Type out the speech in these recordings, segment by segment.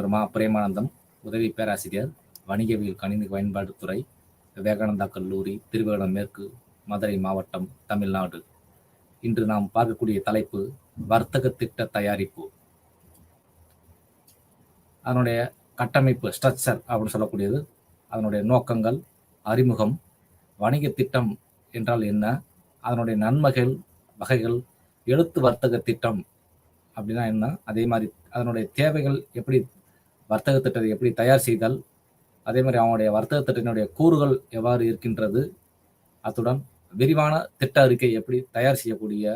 முனைவர் மா. பிரேமானந்தம், உதவி பேராசிரியர், வணிகவியல் கணினி பயன்பாடு துறை, விவேகானந்தா கல்லூரி, திருவேகடம் மேற்கு, மதுரை மாவட்டம், தமிழ்நாடு. இன்று நாம் பார்க்கக்கூடிய தலைப்பு வர்த்தக திட்ட தயாரிப்பு. அதனுடைய கட்டமைப்பு, ஸ்ட்ரக்சர் அப்படின்னு சொல்லக்கூடியது, அதனுடைய நோக்கங்கள், அறிமுகம், வணிக திட்டம் என்றால் என்ன, அதனுடைய நன்மைகள், வகைகள், எழுத்து வர்த்தக திட்டம் அப்படின்னா என்ன, அதே மாதிரி அதனுடைய தேவைகள், எப்படி வர்த்தக திட்டத்தை எப்படி தயார் செய்தல், அதே மாதிரி அவனுடைய வர்த்தக திட்டத்தினுடைய கூறுகள் எவ்வாறு இருக்கின்றது, அத்துடன் விரிவான திட்ட அறிக்கை எப்படி தயார் செய்யக்கூடிய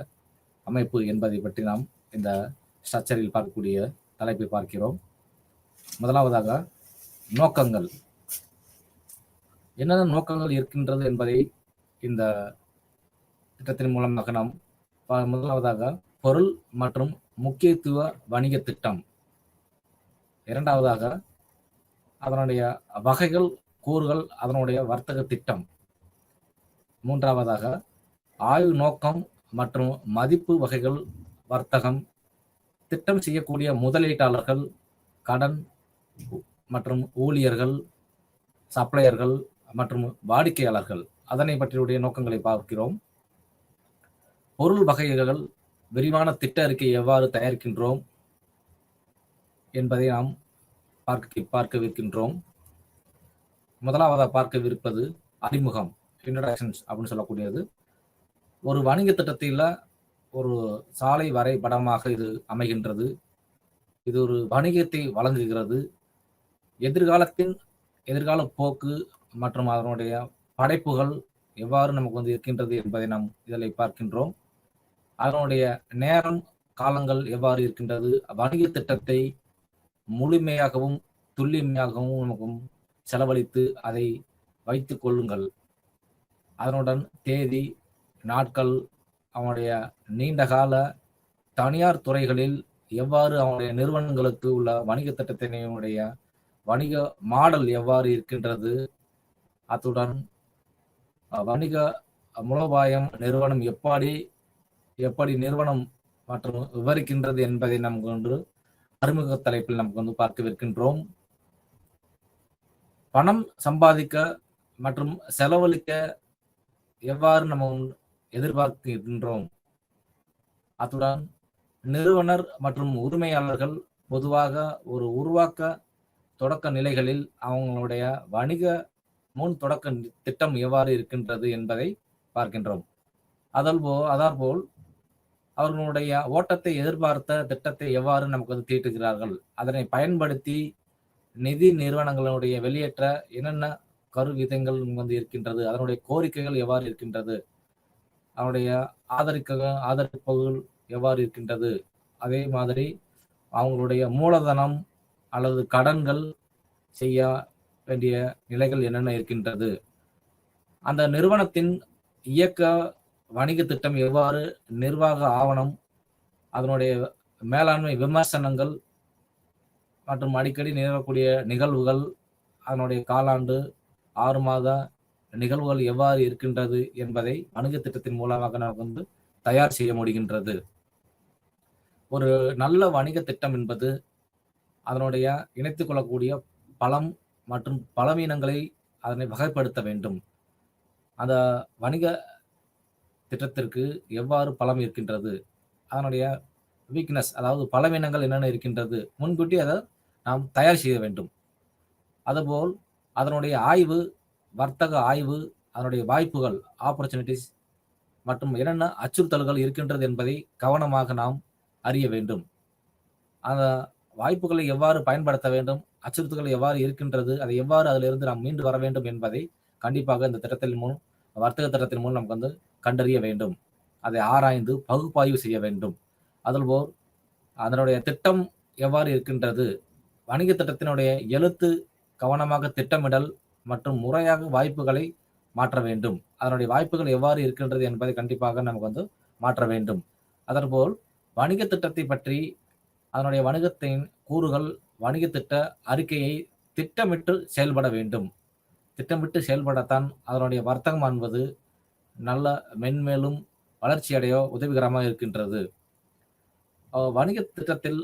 அமைப்பு என்பதை பற்றி நாம் இந்த ஸ்ட்ரக்சரில் பார்க்கக்கூடிய தலைப்பை பார்க்கிறோம். முதலாவதாக நோக்கங்கள். என்னென்ன நோக்கங்கள் இருக்கின்றது என்பதை இந்த திட்டத்தின் மூலமாக நாம் முதலாவதாக பொருள் மற்றும் முக்கியத்துவ வணிக திட்டம். இரண்டாவதாக அதனுடைய வகைகள், கூறுகள், அதனுடைய வர்த்தக திட்டம். மூன்றாவதாக ஆய்வு நோக்கம் மற்றும் மதிப்பு வகைகள், வர்த்தகம், திட்டம் செய்யக்கூடிய முதலீட்டாளர்கள், கடன் மற்றும் ஊழியர்கள், சப்ளையர்கள் மற்றும் வாடிக்கையாளர்கள், அதனை பற்றிய நோக்கங்களை பார்க்கிறோம். பொருள் வகைகள், விரிவான திட்ட அறிக்கை எவ்வாறு தயாரிக்கின்றோம் என்பதை நாம் பார்க்கவிருக்கின்றோம். முதலாவதாக பார்க்கவிருப்பது அறிமுகம், இன்ட்ரோடக்ஷன்ஸ் அப்படின்னு சொல்லக்கூடியது. ஒரு வணிக திட்டத்தில் ஒரு சாலை வரைபடமாக இது அமைகின்றது. இது ஒரு வணிகத்தை வழங்குகிறது. எதிர்கால போக்கு மற்றும் அதனுடைய படைப்புகள் எவ்வாறு நமக்கு இருக்கின்றது என்பதை நாம் இதில் பார்க்கின்றோம். அதனுடைய நேரம், காலங்கள் எவ்வாறு இருக்கின்றது, வணிக திட்டத்தை முழுமையாகவும் துல்லியமாகவும் நமக்கும் செலவழித்து அதை வைத்துக் கொள்ளுங்கள். அதனுடன் தேதி, நாட்கள், அவனுடைய நீண்டகால தனியார் துறைகளில் எவ்வாறு அவனுடைய நிறுவனங்களுக்கு உள்ள வணிக திட்டத்தினுடைய வணிக மாடல் எவ்வாறு இருக்கின்றது, அத்துடன் வணிக மூலோபாயம் நிறுவனம் எப்படி நிறுவனம் மற்றும் விவரிக்கின்றது என்பதை நமக்கு ஒன்று அறிமுக தலைப்பில் நமக்கு பார்க்கவிருக்கின்றோம். பணம் சம்பாதிக்க மற்றும் செலவழிக்க எவ்வாறு நம்ம எதிர்பார்க்கின்றோம், அத்துடன் நிறுவனர் மற்றும் உரிமையாளர்கள் பொதுவாக ஒரு உருவாக்க தொடக்க நிலைகளில் அவங்களுடைய வணிக முன் தொடக்க திட்டம் எவ்வாறு இருக்கின்றது என்பதை பார்க்கின்றோம். அதற்போல் அவர்களுடைய ஓட்டத்தை எதிர்பார்த்த திட்டத்தை எவ்வாறு நமக்கு தீட்டுகிறார்கள், அதனை பயன்படுத்தி நிதி நிறுவனங்களுடைய வெளியேற்ற என்னென்ன கருவிதங்கள் இருக்கின்றது, அதனுடைய கோரிக்கைகள் எவ்வாறு இருக்கின்றது, அவனுடைய ஆதரிப்புகள் எவ்வாறு இருக்கின்றது, அதே மாதிரி அவங்களுடைய மூலதனம் அல்லது கடன்கள் செய்ய வேண்டிய நிலைகள் என்னென்ன இருக்கின்றது, அந்த நிறுவனத்தின் இயக்க வணிக திட்டம் எவ்வாறு, நிர்வாக ஆவணம், அதனுடைய மேலாண்மை விமர்சனங்கள் மற்றும் அடிக்கடி நிகழக்கூடிய நிகழ்வுகள், அதனுடைய காலாண்டு 6 மாத நிகழ்வுகள் எவ்வாறு இருக்கின்றது என்பதை வணிக திட்டத்தின் மூலமாக நமக்கு தயார் செய்ய முடிகின்றது. ஒரு நல்ல வணிக திட்டம் என்பது அதனுடைய இணைத்துக் கொள்ளக்கூடிய பலம் மற்றும் பலவீனங்களை அதனை வகைப்படுத்த வேண்டும். அந்த வணிக திட்டத்திற்கு எவ்வாறு பலம் இருக்கின்றது, அதனுடைய வீக்னஸ், அதாவது பலவீனங்கள் என்னென்ன இருக்கின்றது, முன்கூட்டி அதை நாம் தயார் செய்ய வேண்டும். அதுபோல் அதனுடைய ஆய்வு, வர்த்தக ஆய்வு, அதனுடைய வாய்ப்புகள், ஆப்பர்ச்சுனிட்டிஸ் மற்றும் என்னென்ன அச்சுறுத்தல்கள் இருக்கின்றது என்பதை கவனமாக நாம் அறிய வேண்டும். அந்த வாய்ப்புகளை எவ்வாறு பயன்படுத்த வேண்டும், அச்சுறுத்தல்கள் எவ்வாறு இருக்கின்றது, அதை எவ்வாறு அதிலிருந்து நாம் மீண்டு வர வேண்டும் என்பதை கண்டிப்பாக இந்த திட்டத்தின் மூலம், வர்த்தக திட்டத்தின் மூலம் நமக்கு கண்டறிய வேண்டும். அதை ஆராய்ந்து பகுப்பாய்வு செய்ய வேண்டும். அதுபோல் அதனுடைய திட்டம் எவ்வாறு இருக்கின்றது, வணிக திட்டத்தினுடைய எழுத்து, கவனமாக திட்டமிடல் மற்றும் முறையாக வாய்ப்புகளை மாற்ற வேண்டும். அதனுடைய வாய்ப்புகள் எவ்வாறு இருக்கின்றது என்பதை கண்டிப்பாக நமக்கு மாற்ற வேண்டும். அதன்போல் வணிக திட்டத்தை பற்றி, அதனுடைய வணிகத்தின் கூறுகள், வணிக திட்ட அறிக்கையை திட்டமிட்டு செயல்பட வேண்டும். திட்டமிட்டு செயல்படத்தான் அதனுடைய வர்த்தகம் என்பது நல்ல மென்மேலும் வளர்ச்சி அடைய உதவிகரமாக இருக்கின்றது. வணிக திட்டத்தில்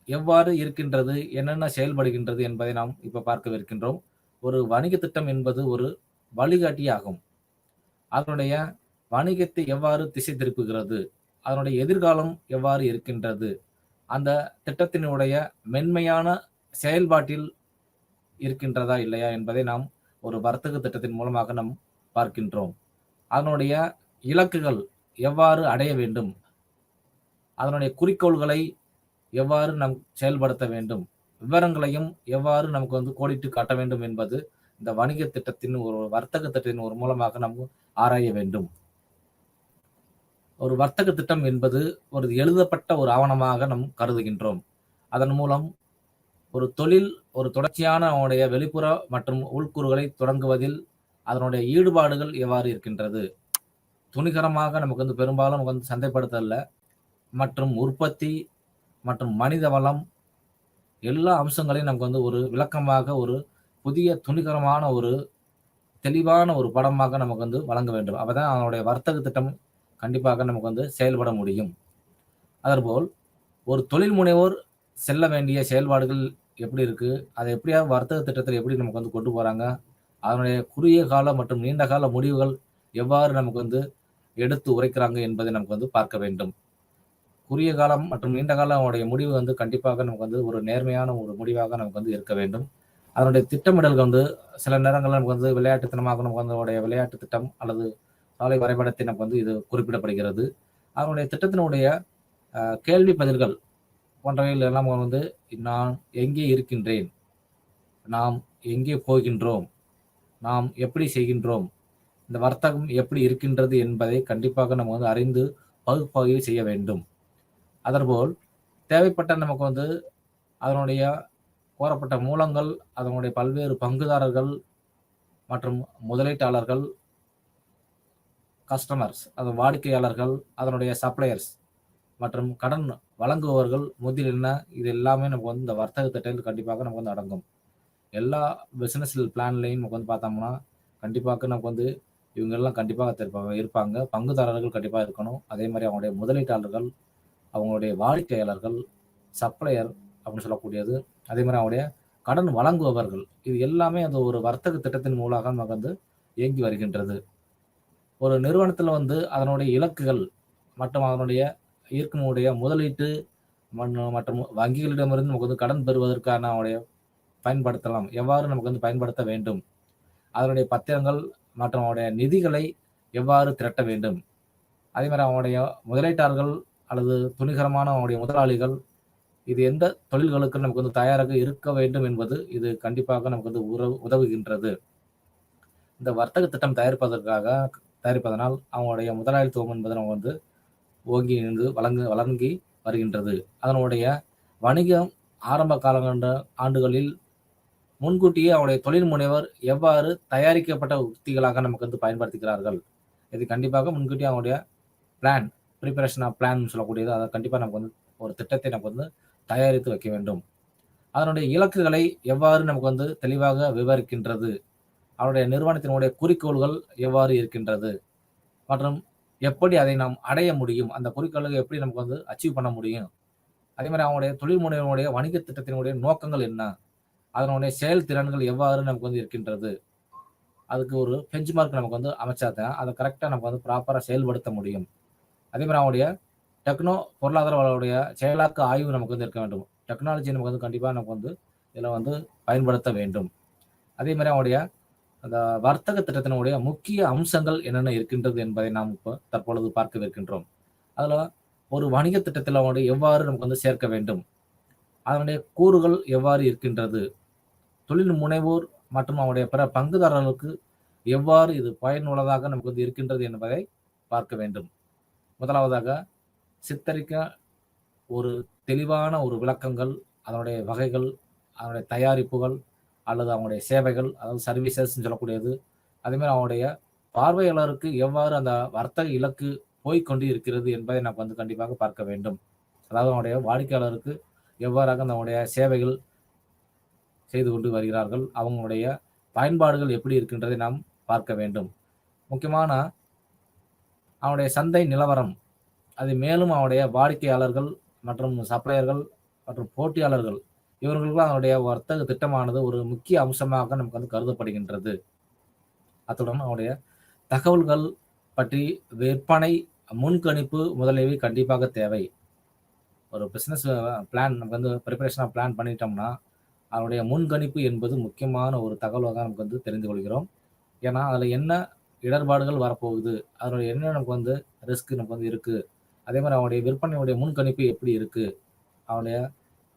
எவ்வாறு இருக்கின்றது, என்னென்ன செயல்படுகின்றது என்பதை நாம் இப்ப பார்க்கவிருக்கின்றோம். ஒரு வணிக திட்டம் என்பது ஒரு வழிகாட்டியாகும். அதனுடைய வணிகத்தை எவ்வாறு திசை திருப்புகிறது, அதனுடைய எதிர்காலம் எவ்வாறு இருக்கின்றது, அந்த திட்டத்தினுடைய மென்மையான செயல்பாட்டில் இருக்கின்றதா இல்லையா என்பதை நாம் ஒரு வர்த்தக திட்டத்தின் மூலமாக நாம் பார்க்கின்றோம். அதனுடைய இலக்குகள் எவ்வாறு அடைய வேண்டும், அதனுடைய குறிக்கோள்களை எவ்வாறு நாம் செயல்படுத்த வேண்டும், விவரங்களையும் எவ்வாறு நமக்கு கோடிட்டு காட்ட வேண்டும் என்பது இந்த வணிக திட்டத்தின் ஒரு வர்த்தக திட்டத்தின் ஒரு மூலமாக நாம் ஆராய வேண்டும். ஒரு வர்த்தக திட்டம் என்பது ஒரு எழுதப்பட்ட ஒரு ஆவணமாக நாம் கருதுகின்றோம். அதன் மூலம் ஒரு தொழில் ஒரு தொடர்ச்சியான அவனுடைய வெளிப்புற மற்றும் உள்கூறுகளை தொடங்குவதில் அதனுடைய ஈடுபாடுகள் எவ்வாறு இருக்கின்றது, துணிகரமாக நமக்கு பெரும்பாலும் நமக்கு சந்தைப்படுத்தல மற்றும் உற்பத்தி மற்றும் மனித வளம் எல்லா அம்சங்களையும் நமக்கு ஒரு விளக்கமாக ஒரு புதிய துணிகரமான ஒரு தெளிவான ஒரு படமாக நமக்கு வழங்க வேண்டும். அப்பதான் அவனுடைய வர்த்தக திட்டம் கண்டிப்பாக நமக்கு செயல்பட முடியும். அதற்போல் ஒரு தொழில் முனைவோர் செல்ல வேண்டிய செயல்பாடுகள் எப்படி இருக்கு, அதை எப்படியாவது வர்த்தக திட்டத்தில் எப்படி நமக்கு கொண்டு போறாங்க, அதனுடைய குறுகிய கால மற்றும் நீண்ட கால முடிவுகள் எவ்வாறு நமக்கு எடுத்து உரைக்கிறாங்க என்பதை நமக்கு பார்க்க வேண்டும். குறுகிய காலம் மற்றும் நீண்ட கால அவனுடைய முடிவு கண்டிப்பாக நமக்கு ஒரு நேர்மையான ஒரு முடிவாக நமக்கு இருக்க வேண்டும். அதனுடைய திட்டமிடல்கள் சில நேரங்களில் நமக்கு விளையாட்டுத்தனமாக நமக்கு அவனுடைய விளையாட்டு திட்டம் அல்லது சாலை வரைபடத்தை நமக்கு இது குறிப்பிடப்படுகிறது. அதனுடைய திட்டத்தினுடைய கேள்வி பதில்கள் போன்றவைகள் எல்லாம் நான் எங்கே இருக்கின்றேன், நாம் எங்கே போகின்றோம், நாம் எப்படி செய்கின்றோம், இந்த வர்த்தகம் எப்படி இருக்கின்றது என்பதை கண்டிப்பாக நம்ம அறிந்து பகுப்பாய்வு செய்ய வேண்டும். அதன்போல் தேவைப்பட்ட நமக்கு அதனுடைய கோரப்பட்ட மூலங்கள், அதனுடைய பல்வேறு பங்குதாரர்கள் மற்றும் முதலீட்டாளர்கள், கஸ்டமர்ஸ் அது வாடிக்கையாளர்கள், அதனுடைய சப்ளையர்ஸ் மற்றும் கடன் வழங்குபவர்கள் முதலில் இது எல்லாமே நமக்கு இந்த வர்த்தக திட்டத்தில் கண்டிப்பாக நமக்கு அடங்கும். எல்லா பிசினஸ் பிளான்லையும் நமக்கு பார்த்தோம்னா கண்டிப்பாக நமக்கு இவங்க எல்லாம் கண்டிப்பாக இருப்பாங்க. பங்குதாரர்கள் கண்டிப்பாக இருக்கணும். அதே மாதிரி அவங்களுடைய முதலீட்டாளர்கள், அவங்களுடைய வாடிக்கையாளர்கள், சப்ளையர் அப்படின்னு சொல்லக்கூடியது, அதே மாதிரி அவங்களுடைய கடன் வழங்குபவர்கள், இது எல்லாமே அந்த ஒரு வர்த்தக திட்டத்தின் மூலமாக நமக்கு இயங்கி வருகின்றது. ஒரு நிறுவனத்தில் அதனுடைய இலக்குகள் மற்றும் அதனுடைய ஈர்க்கமுடைய முதலீட்டு மற்றும் வங்கிகளிடமிருந்து நமக்கு கடன் பெறுவதற்கான அவனுடைய பயன்படுத்தலாம், எவ்வாறு நமக்கு பயன்படுத்த வேண்டும், அதனுடைய பத்திரங்கள் மற்றும் அவனுடைய நிதிகளை எவ்வாறு திரட்ட வேண்டும், அதே மாதிரி அவனுடைய முதலீட்டாளர்கள் அல்லது துணிகரமான அவனுடைய முதலாளிகள் இது எந்த தொழில்களுக்கு நமக்கு தயாராக இருக்க வேண்டும் என்பது இது கண்டிப்பாக நமக்கு உதவுகின்றது. இந்த வர்த்தக திட்டம் தயாரிப்பதனால் அவங்களுடைய முதலாளித்துவம் என்பது நம்ம ஓங்கி இருந்து வழங்கி வருகின்றது. அதனுடைய வணிகம் ஆரம்ப ஆண்டுகளில் முன்கூட்டியே அவருடைய தொழில் முனைவர் எவ்வாறு தயாரிக்கப்பட்ட உத்திகளாக நமக்கு பயன்படுத்துகிறார்கள், இது கண்டிப்பாக முன்கூட்டியே அவங்களுடைய பிளான், ப்ரிப்பரேஷன் ஆஃப் பிளான் சொல்லக்கூடியது. அதை கண்டிப்பாக நமக்கு ஒரு திட்டத்தை நமக்கு தயாரித்து வைக்க வேண்டும். அதனுடைய இலக்குகளை எவ்வாறு நமக்கு தெளிவாக விவரிக்கின்றது, அவருடைய நிறுவனத்தினுடைய குறிக்கோள்கள் எவ்வாறு இருக்கின்றது மற்றும் எப்படி அதை நாம் அடைய முடியும், அந்த குறிக்கோள்களை எப்படி நமக்கு அச்சீவ் பண்ண முடியும், அதே மாதிரி அவங்களுடைய தொழில் முனைவனுடைய வணிக திட்டத்தினுடைய நோக்கங்கள் என்ன, அதனுடைய செயல்திறன்கள் எவ்வாறு நமக்கு இருக்கின்றது, அதுக்கு ஒரு பெஞ்ச் மார்க் நமக்கு அமைச்சாதான் அதை கரெக்டாக நமக்கு ப்ராப்பராக செயல்படுத்த முடியும். அதே மாதிரி அவங்களுடைய பொருளாதார வளருடைய செயலாக்க ஆய்வு நமக்கு இருக்க வேண்டும். டெக்னாலஜி நமக்கு கண்டிப்பாக நமக்கு இதில் பயன்படுத்த வேண்டும். அதே மாதிரி அவங்களுடைய அந்த வர்த்தக திட்டத்தினுடைய முக்கிய அம்சங்கள் என்னென்ன இருக்கின்றது என்பதை நாம் இப்போ தற்பொழுது பார்க்கவிருக்கின்றோம். அதில் ஒரு வணிக திட்டத்தில் அவனுடைய எவ்வாறு நமக்கு சேர்க்க வேண்டும், அதனுடைய கூறுகள் எவ்வாறு இருக்கின்றது, தொழில் முனைவோர் மற்றும் அவருடைய பிற பங்குதாரர்களுக்கு எவ்வாறு இது பயனுள்ளதாக நமக்கு இருக்கின்றது என்பதை பார்க்க வேண்டும். முதலாவதாக சித்தரிக்க ஒரு தெளிவான ஒரு விளக்கங்கள், அதனுடைய வகைகள், அதனுடைய தயாரிப்புகள் அல்லது அவங்களுடைய சேவைகள், அதாவது சர்வீசஸ் சொல்லக்கூடியது, அதே மாதிரி அவங்களுடைய பார்வையாளருக்கு எவ்வாறு அந்த வர்த்தக இலக்கு போய்கொண்டு இருக்கிறது என்பதை நம்ம கண்டிப்பாக பார்க்க வேண்டும். அதாவது அவனுடைய வாடிக்கையாளருக்கு எவ்வாறாக நம்முடைய சேவைகள் செய்து கொண்டு வருகிறார்கள், அவங்களுடைய பயன்பாடுகள் எப்படி இருக்கின்றதை நாம் பார்க்க வேண்டும். முக்கியமான அவனுடைய சந்தை நிலவரம், அது மேலும் அவனுடைய வாடிக்கையாளர்கள் மற்றும் சப்ளையர்கள் மற்றும் போட்டியாளர்கள் இவர்களுக்கெல்லாம் அவருடைய வர்த்தக திட்டமானது ஒரு முக்கிய அம்சமாக நமக்கு வந்து கருதப்படுகின்றது. அத்துடன் அவருடைய தகவல்கள் பற்றி விற்பனை முன்கணிப்பு முதலியவை கண்டிப்பாக தேவை. ஒரு பிசினஸ் பிளான் நமக்கு வந்து ப்ரிப்பரேஷனாக பிளான் பண்ணிட்டோம்னா அதனுடைய முன்கணிப்பு என்பது முக்கியமான ஒரு தகவலாக நமக்கு வந்து தெரிந்து கொள்கிறோம். ஏன்னா அதில் என்ன இடர்பாடுகள் வரப்போகுது, அதனுடைய என்ன நமக்கு வந்து ரிஸ்க் நமக்கு வந்து இருக்குது, அதே மாதிரி அவனுடைய விற்பனையுடைய முன்கணிப்பு எப்படி இருக்குது, அவனுடைய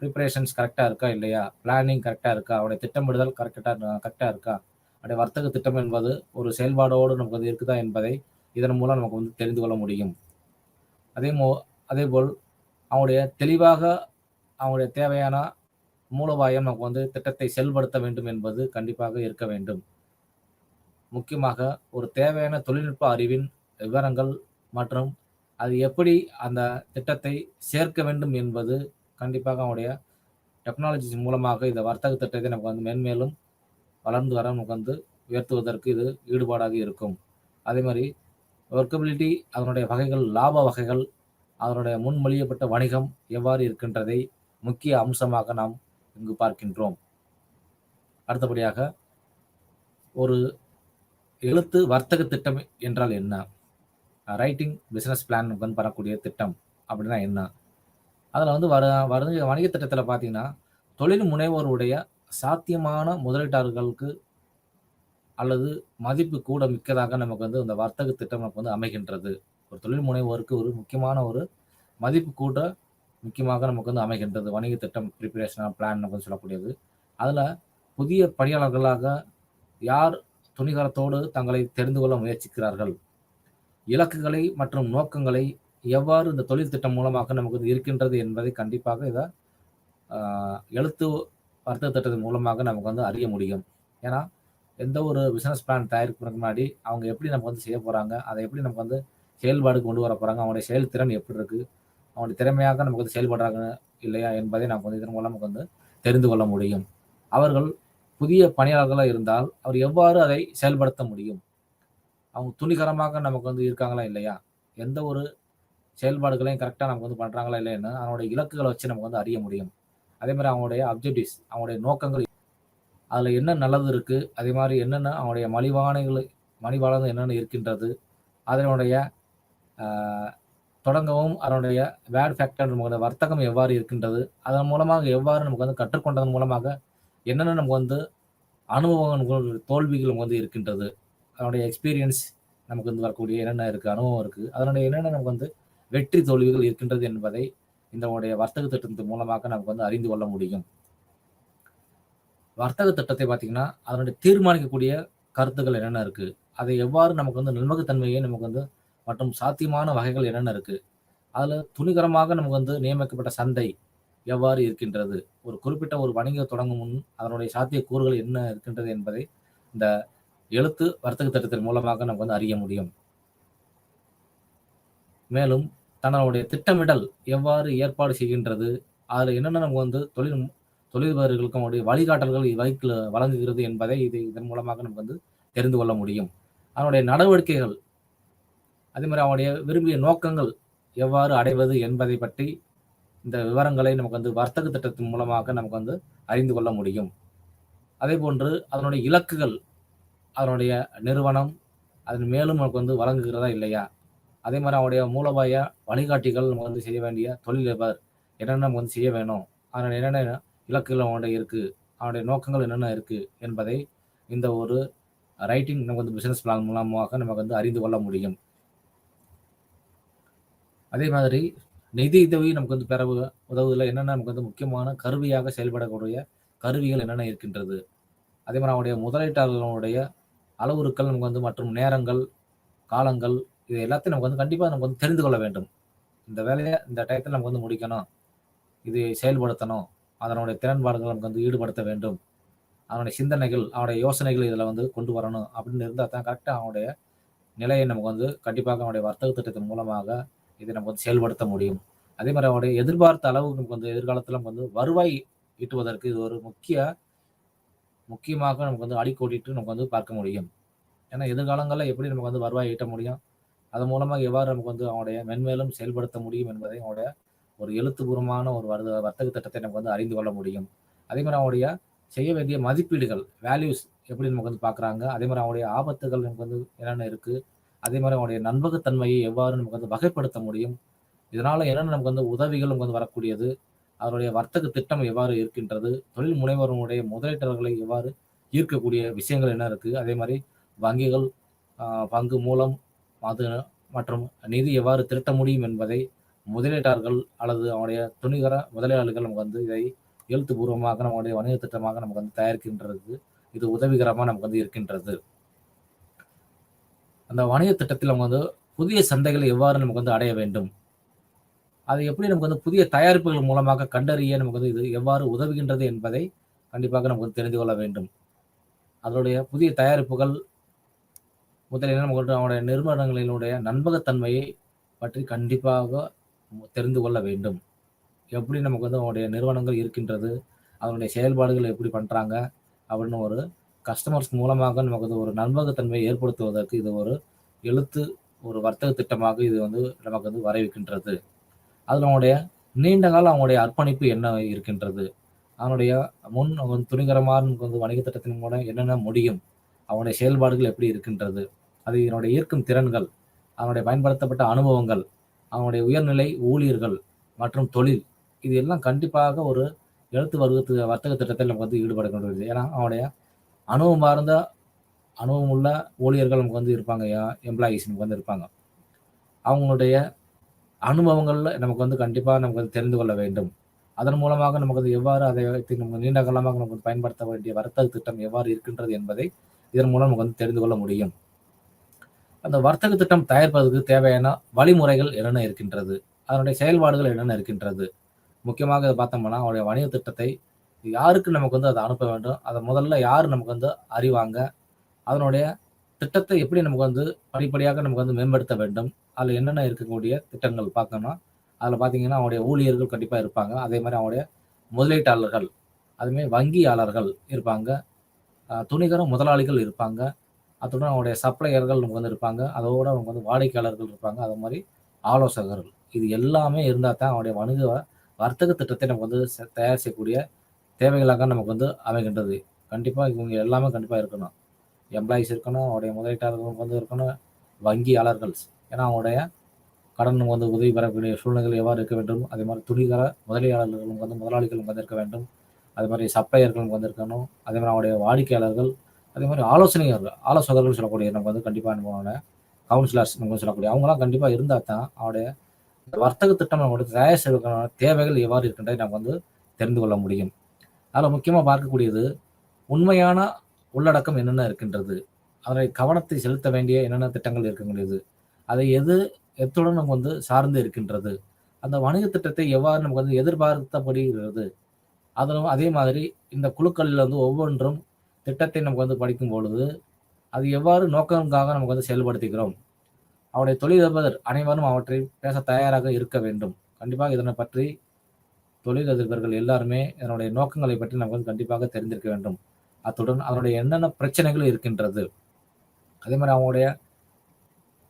ப்ரிப்பரேஷன்ஸ் கரெக்டாக இருக்கா இல்லையா, பிளானிங் கரெக்டாக இருக்கா, அவனுடைய திட்டமிடுதல் கரெக்டாக இருக்கா, அவருடைய வர்த்தக திட்டம் என்பது ஒரு செயல்பாடோடு நமக்கு வந்து இருக்குதா என்பதை இதன் மூலம் நமக்கு வந்து தெரிந்து கொள்ள முடியும். அதேபோல் அவனுடைய தெளிவாக அவனுடைய தேவையான மூலோபாயம் நமக்கு வந்து திட்டத்தை செயல்படுத்த வேண்டும் என்பது கண்டிப்பாக இருக்க வேண்டும். முக்கியமாக ஒரு தேவையான தொழில்நுட்ப அறிவின் விவரங்கள் மற்றும் அது எப்படி அந்த திட்டத்தை சேர்க்க வேண்டும் என்பது கண்டிப்பாக அவனுடைய டெக்னாலஜி மூலமாக இந்த வர்த்தக திட்டத்தை நமக்கு வந்து மென்மேலும் வளர்ந்து வர நமக்கு வந்து உயர்த்துவதற்கு இது ஈடுபாடாக இருக்கும். அதே மாதிரி ஒர்க்கபிலிட்டி, அதனுடைய வகைகள், லாப வகைகள், அதனுடைய முன்மொழியப்பட்ட வணிகம் எவ்வாறு இருக்கின்றதை முக்கிய அம்சமாக நாம் இங்கு பார்க்கின்றோம். அடுத்தபடியாக ஒரு எழுத்து வர்த்தக திட்டம் என்றால் என்ன, ரைட்டிங் பிசினஸ் பிளான் வந்து பண்ணக்கூடிய திட்டம் அப்படின்னா என்ன, அதில் வந்து வணிக திட்டத்தில் பார்த்தீங்கன்னா தொழில் முனைவோருடைய சாத்தியமான முதலீட்டாளர்களுக்கு அல்லது மதிப்பு கூட மிக்கதாக நமக்கு வந்து இந்த வர்த்தக திட்டம் நமக்கு வந்து அமைகின்றது. ஒரு தொழில் முனைவோருக்கு ஒரு முக்கியமான ஒரு மதிப்பு கூட முக்கியமாக நமக்கு வந்து அமைகின்றது வணிக திட்டம் ப்ரிப்பரேஷன் பிளான் நமக்கு சொல்லக்கூடியது. அதில் புதிய பணியாளர்களாக யார் துணிகரத்தோடு தங்களை தெரிந்து கொள்ள முயற்சிக்கிறார்கள், இலக்குகளை மற்றும் நோக்கங்களை எவ்வாறு இந்த தொழில் திட்டம் மூலமாக நமக்கு வந்து இருக்கின்றது என்பதை கண்டிப்பாக இதை எழுத்து வர்த்தக திட்டத்தின் மூலமாக நமக்கு வந்து அறிய முடியும். ஏன்னா எந்த ஒரு பிஸ்னஸ் பிளான் தயாரிக்கிறதுக்கு முன்னாடி அவங்க எப்படி நமக்கு வந்து செய்ய போகிறாங்க, அதை எப்படி நமக்கு வந்து செயல்பாடு கொண்டு வர போகிறாங்க, அவங்களுடைய செயல்திறன் எப்படி இருக்குது, அவங்களுடைய திறமையாக நமக்கு வந்து செயல்படுறாங்க இல்லையா என்பதை நமக்கு வந்து இதன் மூலம் நமக்கு வந்து தெரிந்து கொள்ள முடியும். அவர்கள் புதிய பணியாளர்களாக இருந்தால் அவர் எவ்வாறு அதை செயல்படுத்த முடியும், அவங்க துணிகரமாக நமக்கு வந்து இருக்காங்களா இல்லையா, எந்த ஒரு செயல்பாடுகளையும் கரெக்டாக நமக்கு வந்து பண்ணுறாங்களா இல்லைன்னு அவனுடைய இலக்குகளை வச்சு நமக்கு வந்து அறிய முடியும். அதே மாதிரி அவங்களுடைய அப்ஜெக்டிவ்ஸ், அவங்களுடைய நோக்கங்கள், அதில் என்ன நல்லது இருக்குது, அதே மாதிரி என்னென்ன அவனுடைய மலிவானது என்னென்ன இருக்கின்றது, அதனுடைய தொடங்கவும் அதனுடைய பேட் ஃபேக்டர் நமக்கு வர்த்தகம் எவ்வாறு இருக்கின்றது, அதன் மூலமாக எவ்வாறு நமக்கு வந்து கற்றுக்கொண்டதன் மூலமாக என்னென்ன நமக்கு வந்து அனுபவங்கள் தோல்விகள் நமக்கு வந்து இருக்கின்றது, அதனுடைய எக்ஸ்பீரியன்ஸ் நமக்கு வந்து வரக்கூடிய என்னென்ன இருக்குது, அனுபவம் இருக்குது, அதனுடைய என்னென்ன நமக்கு வந்து வெற்றி தோல்விகள் இருக்கின்றது என்பதை இந்த வர்த்தக திட்டத்தின் மூலமாக நமக்கு வந்து அறிந்து கொள்ள முடியும். வர்த்தக திட்டத்தை பார்த்தீங்கன்னா அதனுடைய தீர்மானிக்கக்கூடிய கருத்துக்கள் என்னென்ன இருக்குது, அதை எவ்வாறு நமக்கு வந்து நம்பகத்தன்மையை நமக்கு வந்து மற்றும் சாத்தியமான வகைகள் என்னென்ன இருக்குது, அதில் துணிகரமாக நமக்கு வந்து நியமிக்கப்பட்ட சந்தை எவ்வாறு இருக்கின்றது, ஒரு குறிப்பிட்ட ஒரு வணிகம் தொடங்கும் முன் அதனுடைய சாத்திய கூறுகள் என்ன இருக்கின்றது என்பதை இந்த எழுத்து வர்த்தக திட்டத்தின் மூலமாக நமக்கு வந்து அறிய முடியும். மேலும் தன்னுடைய திட்டமிடல் எவ்வாறு ஏற்பாடு செய்கின்றது, அதில் என்னென்ன நமக்கு வந்து தொழில்பர்களுக்கு அவருடைய வழிகாட்டல்கள் வழங்குகிறது என்பதை இதன் மூலமாக நமக்கு வந்து தெரிந்து கொள்ள முடியும். அவனுடைய நடவடிக்கைகள், அதே மாதிரி அவனுடைய விரும்பிய நோக்கங்கள் எவ்வாறு அடைவது என்பதை பற்றி இந்த விவரங்களை நமக்கு வந்து வர்த்தக திட்டத்தின் மூலமாக நமக்கு வந்து அறிந்து கொள்ள முடியும். அதே போன்று அதனுடைய இலக்குகள், அதனுடைய நிறுவனம் அதன் மேலும் நமக்கு வந்து வழங்குகிறதா இல்லையா, அதே மாதிரி அவனுடைய மூலோபாய வழிகாட்டிகள் நம்ம வந்து செய்ய வேண்டிய தொழிலதிபர் என்னென்ன நம்ம வந்து செய்ய வேணும், அதனுடைய என்னென்ன இலக்குகள் அவனுடைய இருக்குது, அவனுடைய நோக்கங்கள் என்னென்ன இருக்குது என்பதை இந்த ஒரு ரைட்டிங் நமக்கு வந்து பிஸ்னஸ் பிளான் மூலமாக நமக்கு வந்து அறிந்து கொள்ள முடியும். அதே மாதிரி நிதி உதவி நமக்கு வந்து பெற உதவுவதில் என்னென்ன நமக்கு வந்து முக்கியமான கருவியாக செயல்படக்கூடிய கருவிகள் என்னென்ன இருக்கின்றது, அதே மாதிரி அவனுடைய முதலீட்டாளர்களுடைய அளவுருக்கள் நமக்கு வந்து மற்றும் நேரங்கள், காலங்கள், இது எல்லாத்தையும் நமக்கு வந்து கண்டிப்பாக நமக்கு வந்து தெரிந்து கொள்ள வேண்டும். இந்த வேலையை இந்த டயத்தில் நமக்கு வந்து முடிக்கணும், இது செயல்படுத்தணும், அதனுடைய திறன்பாடுகள் நமக்கு வந்து ஈடுபடுத்த வேண்டும், அவனுடைய சிந்தனைகள், அவனுடைய யோசனைகள் இதில் வந்து கொண்டு வரணும் அப்படின்னு இருந்தால் தான் கரெக்டாக அவனுடைய நிலையை நமக்கு வந்து கண்டிப்பாக அவனுடைய வர்த்தக திட்டத்தின் மூலமாக இதை நம்ம வந்து செயல்படுத்த முடியும். அதே மாதிரி அவனுடைய எதிர்பார்த்த அளவு நமக்கு வந்து எதிர்காலத்தில் நமக்கு வந்து வருவாய் ஈட்டுவதற்கு இது ஒரு முக்கியமாக நமக்கு வந்து அடிக்கோடிட்டு நமக்கு வந்து பார்க்க முடியும். ஏன்னா எதிர்காலங்களில் எப்படி நமக்கு வந்து வருவாய் ஈட்ட முடியும், அதன் மூலமாக எவ்வாறு நமக்கு வந்து அவனுடைய மென்மேலும் செயல்படுத்த முடியும் என்பதை அவனுடைய ஒரு எழுத்துப்பூர்வமான ஒரு வர்த்தக திட்டத்தை நமக்கு வந்து அறிந்து கொள்ள முடியும். அதே மாதிரி அவங்களுடைய செய்ய வேண்டிய மதிப்பீடுகள், வேல்யூஸ் எப்படி நமக்கு வந்து பார்க்குறாங்க. அதே மாதிரி அவங்களுடைய ஆபத்துகள் நமக்கு வந்து என்னென்ன இருக்கு. அதே மாதிரி அவங்களுடைய நம்பகத்தன்மையை எவ்வாறு நமக்கு வந்து வகைப்படுத்த முடியும். இதனால என்னென்ன நமக்கு வந்து உதவிகள் நமக்கு வந்து வரக்கூடியது. அதனுடைய வர்த்தக திட்டம் எவ்வாறு இருக்கின்றது. தொழில் முனைவோருடைய முதலீட்டாளர்களை எவ்வாறு ஈர்க்கக்கூடிய விஷயங்கள் என்ன இருக்கு. அதே மாதிரி வங்கிகள், பங்கு மூலம் அது மற்றும் நிதி எவ்வாறு திரட்ட முடியும் என்பதை முதலீட்டாளர்கள் அல்லது அவனுடைய துணிகர முதலீட்டாளர்கள் நமக்கு வந்து இதை எழுத்துப்பூர்வமாக நம்முடைய வணிக திட்டமாக நமக்கு வந்து தயாரிக்கின்றது. இது உதவிகரமா நமக்கு வந்து இருக்கின்றது. அந்த வணிக திட்டத்தில் நம்ம வந்து புதிய சந்தைகளை எவ்வாறு நமக்கு வந்து அடைய வேண்டும். அதை எப்படி நமக்கு வந்து புதிய தயாரிப்புகள் மூலமாக கண்டறிய நமக்கு வந்து இது எவ்வாறு உதவுகின்றது என்பதை கண்டிப்பாக நமக்கு வந்து தெரிந்து கொள்ள வேண்டும். அதனுடைய புதிய தயாரிப்புகள் முதலில் நமக்கு அவனுடைய நிறுவனங்களினுடைய நம்பகத்தன்மையை பற்றி கண்டிப்பாக தெரிந்து கொள்ள வேண்டும். எப்படி நமக்கு வந்து அவனுடைய நிறுவனங்கள் இருக்கின்றது, அதனுடைய செயல்பாடுகள் எப்படி பண்றாங்க அப்படின்னு ஒரு கஸ்டமர்ஸ் மூலமாக நமக்கு வந்து ஒரு நம்பகத்தன்மையை ஏற்படுத்துவதற்கு இது ஒரு எழுத்து ஒரு வர்த்தக திட்டமாக இது வந்து நமக்கு வந்து வரவிருக்கின்றது. அதில் அவனுடைய நீண்ட கால அவனுடைய அர்ப்பணிப்பு என்ன இருக்கின்றது, அவனுடைய துணிகரமான வந்து வணிக திட்டத்தின் மூலம் என்னென்ன முடியும், அவனுடைய செயல்பாடுகள் எப்படி இருக்கின்றது, அது என்னுடைய ஈர்க்கும் திறன்கள், அவனுடைய பயன்படுத்தப்பட்ட அனுபவங்கள், அவனுடைய உயர்நிலை ஊழியர்கள் மற்றும் தொழில், இது எல்லாம் கண்டிப்பாக ஒரு எழுத்து வர்த்தக திட்டத்தில் நமக்கு வந்து ஈடுபட கொண்டிருது. ஏன்னா அவனுடைய அனுபவம் உள்ள ஊழியர்கள் நமக்கு வந்து இருப்பாங்க, எம்ப்ளாயீஸ் நமக்கு வந்து இருப்பாங்க. அவங்களுடைய அனுபவங்கள்ல நமக்கு வந்து கண்டிப்பா நமக்கு வந்து தெரிந்து கொள்ள வேண்டும். அதன் மூலமாக நமக்கு வந்து எவ்வாறு அதை வைத்து நம்ம நீண்ட காலமாக நமக்கு பயன்படுத்த வேண்டிய வர்த்தக திட்டம் எவ்வாறு இருக்கின்றது என்பதை இதன் மூலம் நமக்கு வந்து தெரிந்து கொள்ள முடியும். அந்த வர்த்தக திட்டம் தயாரிப்பதற்கு தேவையான வழிமுறைகள் என்னென்ன இருக்கின்றது, அதனுடைய செயல்பாடுகள் என்னென்ன இருக்கின்றது. முக்கியமாக இதை பார்த்தோம்னா அவருடைய வணிக திட்டத்தை யாருக்கு நமக்கு வந்து அதை அனுப்ப வேண்டும், அதை முதல்ல யார் நமக்கு வந்து அறிவாங்க, அதனுடைய திட்டத்தை எப்படி நமக்கு வந்து படிப்படியாக நமக்கு வந்து மேம்படுத்த வேண்டும். அதில் என்னென்ன இருக்கக்கூடிய திட்டங்கள் பார்த்தோம்னா, அதில் பார்த்தீங்கன்னா அவனுடைய ஊழியர்கள் கண்டிப்பாக இருப்பாங்க. அதே மாதிரி அவனுடைய முதலீட்டாளர்கள், அதுமாதிரி வங்கியாளர்கள் இருப்பாங்க, துணிகர முதலாளிகள் இருப்பாங்க, அத்துடன் அவனுடைய சப்ளையர்கள் நமக்கு வந்து இருப்பாங்க, அதோட அவங்க வந்து வாடிக்கையாளர்கள் இருப்பாங்க, அது மாதிரி ஆலோசகர்கள். இது எல்லாமே இருந்தால் தான் அவனுடைய வர்த்தக திட்டத்தை நமக்கு வந்து தயார் செய்யக்கூடிய தேவைகளாக நமக்கு வந்து அமைகின்றது. கண்டிப்பாக இவங்க எல்லாமே கண்டிப்பாக இருக்கணும். எம்ப்ளாயீஸ் இருக்கணும், அவருடைய முதலீட்டாளர்கள் வந்து இருக்கணும், வங்கியாளர்கள், ஏன்னா அவங்களுடைய கடன் வந்து உதவி பெறக்கூடிய சூழ்நிலைகள் எவ்வாறு இருக்க வேண்டும். அதே மாதிரி துணிகர முதலீட்டாளர்களும் வந்து முதலாளிகளும் வந்து இருக்க வேண்டும். அதே மாதிரி சப்ளையர்களும் வந்து இருக்கணும். அதே மாதிரி அவருடைய வாடிக்கையாளர்கள், அதே மாதிரி ஆலோசகர்கள் சொல்லக்கூடிய நம்ம வந்து கண்டிப்பாக நம்ம கவுன்சிலர்ஸ் நம்ம சொல்லக்கூடிய அவங்களாம் கண்டிப்பாக இருந்தால் தான் அவருடைய வர்த்தக திட்டம் நம்மளுடைய தயார் செய்வதற்கான தேவைகள் எவ்வாறு இருக்கின்றதை நம்ம வந்து தெரிந்து கொள்ள முடியும். அதில் முக்கியமாக பார்க்கக்கூடியது உண்மையான உள்ளடக்கம் என்னென்ன இருக்கின்றது, அதனை கவனத்தை செலுத்த வேண்டிய என்னென்ன திட்டங்கள் இருக்கக்கூடியது, அதை எத்துடன் நம்ம வந்து சார்ந்து இருக்கின்றது, அந்த வணிக திட்டத்தை எவ்வாறு நமக்கு வந்து எதிர்பார்க்கப்படுகிறது. அதிலும் அதே மாதிரி இந்த குழுக்களில் வந்து ஒவ்வொன்றும் திட்டத்தை நமக்கு வந்து படிக்கும் பொழுது அது எவ்வாறு நோக்கங்களுக்காக நமக்கு வந்து செயல்படுத்துகிறோம், அவருடைய தொழிலதிபர் அனைவரும் அவற்றை பேச தயாராக இருக்க வேண்டும். கண்டிப்பாக இதனை பற்றி தொழிலதிபர்கள் எல்லாருமே இதனுடைய நோக்கங்களை பற்றி நமக்கு வந்து கண்டிப்பாக தெரிந்திருக்க வேண்டும். அத்துடன் அதனுடைய என்னென்ன பிரச்சனைகள் இருக்கின்றது, அதே மாதிரி அவங்களுடைய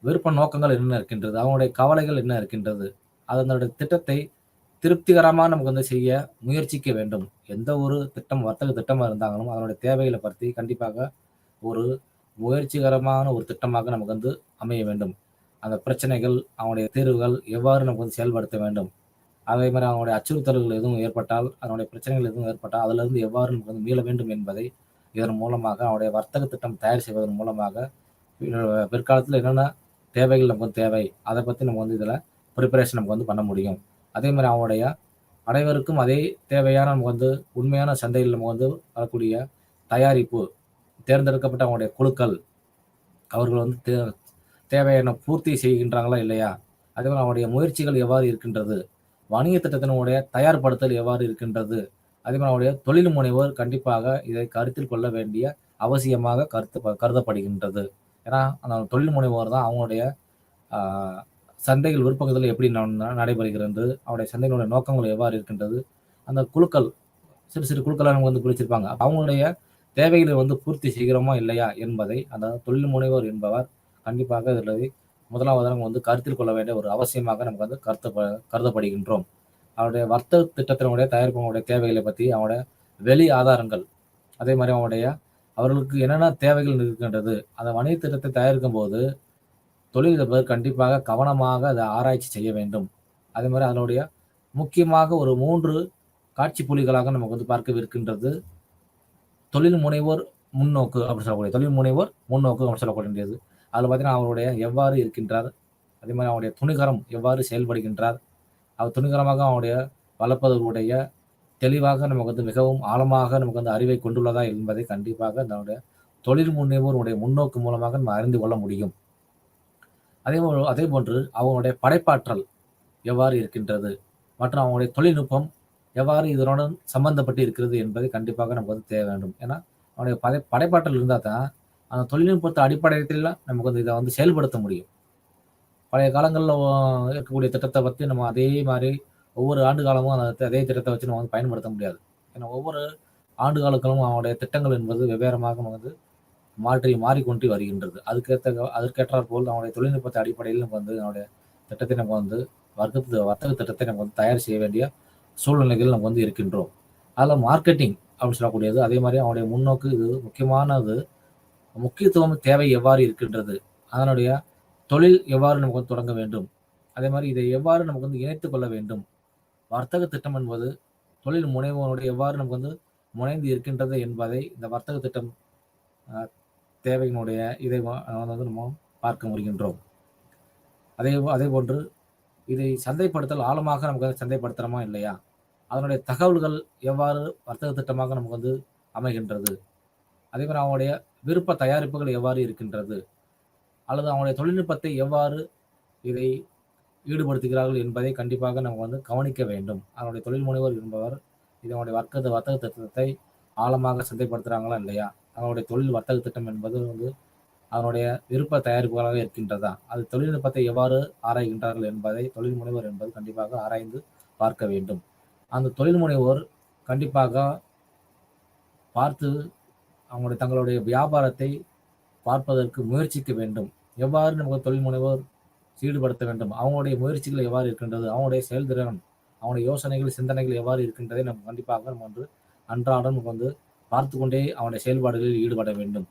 விருப்ப நோக்கங்கள் என்ன இருக்கின்றது, அவங்களுடைய கவலைகள் என்ன இருக்கின்றது, அதனுடைய திட்டத்தை திருப்திகரமாக நமக்கு வந்து செய்ய முயற்சிக்க வேண்டும். எந்த ஒரு திட்டம் வர்த்தக திட்டமாக இருந்தாலும் அதனுடைய தேவைகளை பற்றி கண்டிப்பாக ஒரு முயற்சிகரமான ஒரு திட்டமாக நமக்கு வந்து அமைய வேண்டும். அந்த பிரச்சனைகள், அவனுடைய தீர்வுகள் எவ்வாறு நமக்கு வந்து செயல்படுத்த வேண்டும், அதே மாதிரி அவனுடைய அச்சுறுத்தல்கள் எதுவும் ஏற்பட்டால், அதனுடைய பிரச்சனைகள் எதுவும் ஏற்பட்டால் அதிலிருந்து எவ்வாறு நமக்கு வந்து மீள வேண்டும் என்பதை இதன் மூலமாக அவனுடைய வர்த்தக திட்டம் தயார் செய்வதன் மூலமாக பிற்காலத்தில் என்னென்ன தேவைகள் நமக்கு தேவை அதை பற்றி நம்ம வந்து இதில் ப்ரிப்பரேஷன் நமக்கு வந்து பண்ண முடியும். அதே மாதிரி அவனுடைய அனைவருக்கும் அதே தேவையான நமக்கு வந்து உண்மையான சந்தையில் நம்ம வந்து வரக்கூடிய தயாரிப்பு, தேர்ந்தெடுக்கப்பட்ட அவங்களுடைய குழுக்கள், அவர்கள் வந்து தேவையான பூர்த்தி செய்கின்றாங்களா இல்லையா, அதே மாதிரி அவனுடைய முயற்சிகள் எவ்வாறு இருக்கின்றது, வணிக திட்டத்தினுடைய தயார்படுத்தல் எவ்வாறு இருக்கின்றது, அதே மாதிரி அவருடைய தொழில் முனைவோர் கண்டிப்பாக இதை கருத்தில் கொள்ள வேண்டிய அவசியமாக கருதப்படுகின்றது. ஏன்னா அந்த தொழில் முனைவோர் தான் அவங்களுடைய சந்தைகள் விருப்பங்கள் எப்படி நடைபெறுகிறது, அவருடைய சந்தைகளுடைய நோக்கங்கள் எவ்வாறு இருக்கின்றது, அந்த குழுக்கள் சிறு சிறு குழுக்களை நம்ம வந்து பிரிச்சிருப்பாங்க. அவங்களுடைய தேவைகளை வந்து பூர்த்தி செய்கிறோமா இல்லையா என்பதை அந்த தொழில் முனைவோர் என்பவர் கண்டிப்பாக இதில் முதலாவதாக நம்ம வந்து கருத்தில் கொள்ள வேண்டிய ஒரு அவசியமாக நமக்கு வந்து கருதப்படுகின்றோம். அவருடைய வர்த்தக திட்டத்தினுடைய தயாரிப்புடைய தேவைகளை பற்றி, அவனுடைய வெளி ஆதாரங்கள், அதே மாதிரி அவர்களுக்கு என்னென்ன தேவைகள் இருக்கின்றது, அந்த வணிக திட்டத்தை தயாரிக்கும் போது தொழிலதிபர் கண்டிப்பாக கவனமாக அதை ஆராய்ச்சி செய்ய வேண்டும். அதே மாதிரி அதனுடைய முக்கியமாக ஒரு 3 காட்சி புள்ளிகளாக நமக்கு பார்க்க இருக்கின்றது. தொழில் முனைவோர் முன்னோக்கு அப்படின்னு சொல்லக்கூடிய தொழில் முனைவோர் முன்னோக்கு அப்படின்னு சொல்லக்கூடியது. அதில் பார்த்தீங்கன்னா அவருடைய எவ்வாறு இருக்கின்றார், அதே மாதிரி அவருடைய துணிகரம் எவ்வாறு செயல்படுகின்றார், அவர் துணிகரமாக அவருடைய வளர்ப்பதற்குடைய தெளிவாக நமக்கு மிகவும் ஆழமாக நமக்கு அறிவை கொண்டுள்ளதா என்பதை கண்டிப்பாக நம்முடைய தொழில் முனைவோருடைய முன்னோக்கு மூலமாக நம்ம அறிந்து கொள்ள முடியும். அதே போன்று அவங்களுடைய படைப்பாற்றல் எவ்வாறு இருக்கின்றது மற்றும் அவங்களுடைய தொழில்நுட்பம் எவ்வாறு இதனுடன் சம்பந்தப்பட்டு இருக்கிறது என்பதை கண்டிப்பாக நமக்கு தேவை வேண்டும். ஏன்னா அவனுடைய படைப்பாற்றல் இருந்தால் தான் அந்த தொழில்நுட்பத்தை அடிப்படையில் நமக்கு இதை செயல்படுத்த முடியும். பழைய காலங்களில் இருக்கக்கூடிய திட்டத்தை பற்றி நம்ம அதே மாதிரி ஒவ்வொரு ஆண்டு காலமும் அதே திட்டத்தை வச்சு நம்ம பயன்படுத்த முடியாது. ஏன்னா ஒவ்வொரு ஆண்டு காலங்களும் அவனுடைய திட்டங்கள் என்பது வெவ்வேறமாக மாறிக்கொண்டு வருகின்றது. அதற்கேற்றாற் போல் அவனுடைய தொழில்நுட்பத்தை அடிப்படையில் நம்ம அவனுடைய திட்டத்தை நம்ம வர்த்தக திட்டத்தை நம்ம தயார் செய்ய வேண்டிய சூழ்நிலைகள் நம்ம இருக்கின்றோம். அதில் மார்க்கெட்டிங் அப்படின்னு சொல்லக்கூடியது அதே மாதிரி அவனுடைய முன்னோக்கு இது முக்கியமானது. முக்கியத்துவம் தேவை எவ்வாறு இருக்கின்றது, அதனுடைய தொழில் எவ்வாறு நமக்கு தொடங்க வேண்டும், அதே மாதிரி இதை எவ்வாறு நமக்கு இணைத்துக் கொள்ள வேண்டும், வர்த்தக திட்டம் என்பது தொழில் முனைவோனுடைய எவ்வாறு நமக்கு முனைந்து இருக்கின்றது என்பதை இந்த வர்த்தக திட்டம் தேவையினுடைய இதை நம்ம பார்க்க முடிகின்றோம். அதே போன்று இதை சந்தைப்படுத்தல் ஆழமாக நமக்கு சந்தைப்படுத்துகிறோமா இல்லையா, அதனுடைய தகவல்கள் எவ்வாறு வர்த்தக திட்டமாக நமக்கு அமைகின்றது, அதே மாதிரி அவனுடைய விருப்ப தயாரிப்புகள் எவ்வாறு இருக்கின்றது, அல்லது அவனுடைய தொழில்நுட்பத்தை எவ்வாறு இதை ஈடுபடுத்துகிறார்கள் என்பதை கண்டிப்பாக நம்ம கவனிக்க வேண்டும். அவனுடைய தொழில் முனைவர் என்பவர் இதனுடைய வர்த்தக திட்டத்தை ஆழமாக சந்தைப்படுத்துகிறாங்களா இல்லையா, அவனுடைய தொழில் வர்த்தக திட்டம் என்பது அதனுடைய விருப்ப தயாரிப்புகளாக இருக்கின்றதா, அது தொழில்நுட்பத்தை எவ்வாறு ஆராய்கின்றார்கள் என்பதை தொழில் முனைவர் என்பது கண்டிப்பாக ஆராய்ந்து பார்க்க வேண்டும். அந்த தொழில் முனைவோர் கண்டிப்பாக பார்த்து அவங்களுடைய தங்களுடைய வியாபாரத்தை பார்ப்பதற்கு முயற்சிக்க வேண்டும். எவ்வாறு நமக்கு தொழில் முனைவோர் ஈடுபடுத்த வேண்டும், அவங்களுடைய முயற்சிகள் எவ்வாறு இருக்கின்றது, அவங்களுடைய செயல்திறன், அவனுடைய யோசனைகள் சிந்தனைகள் எவ்வாறு இருக்கின்றதை நம்ம கண்டிப்பாக நம்ம அன்றாடம் பார்த்து கொண்டே அவனுடைய செயல்பாடுகளில் ஈடுபட வேண்டும்.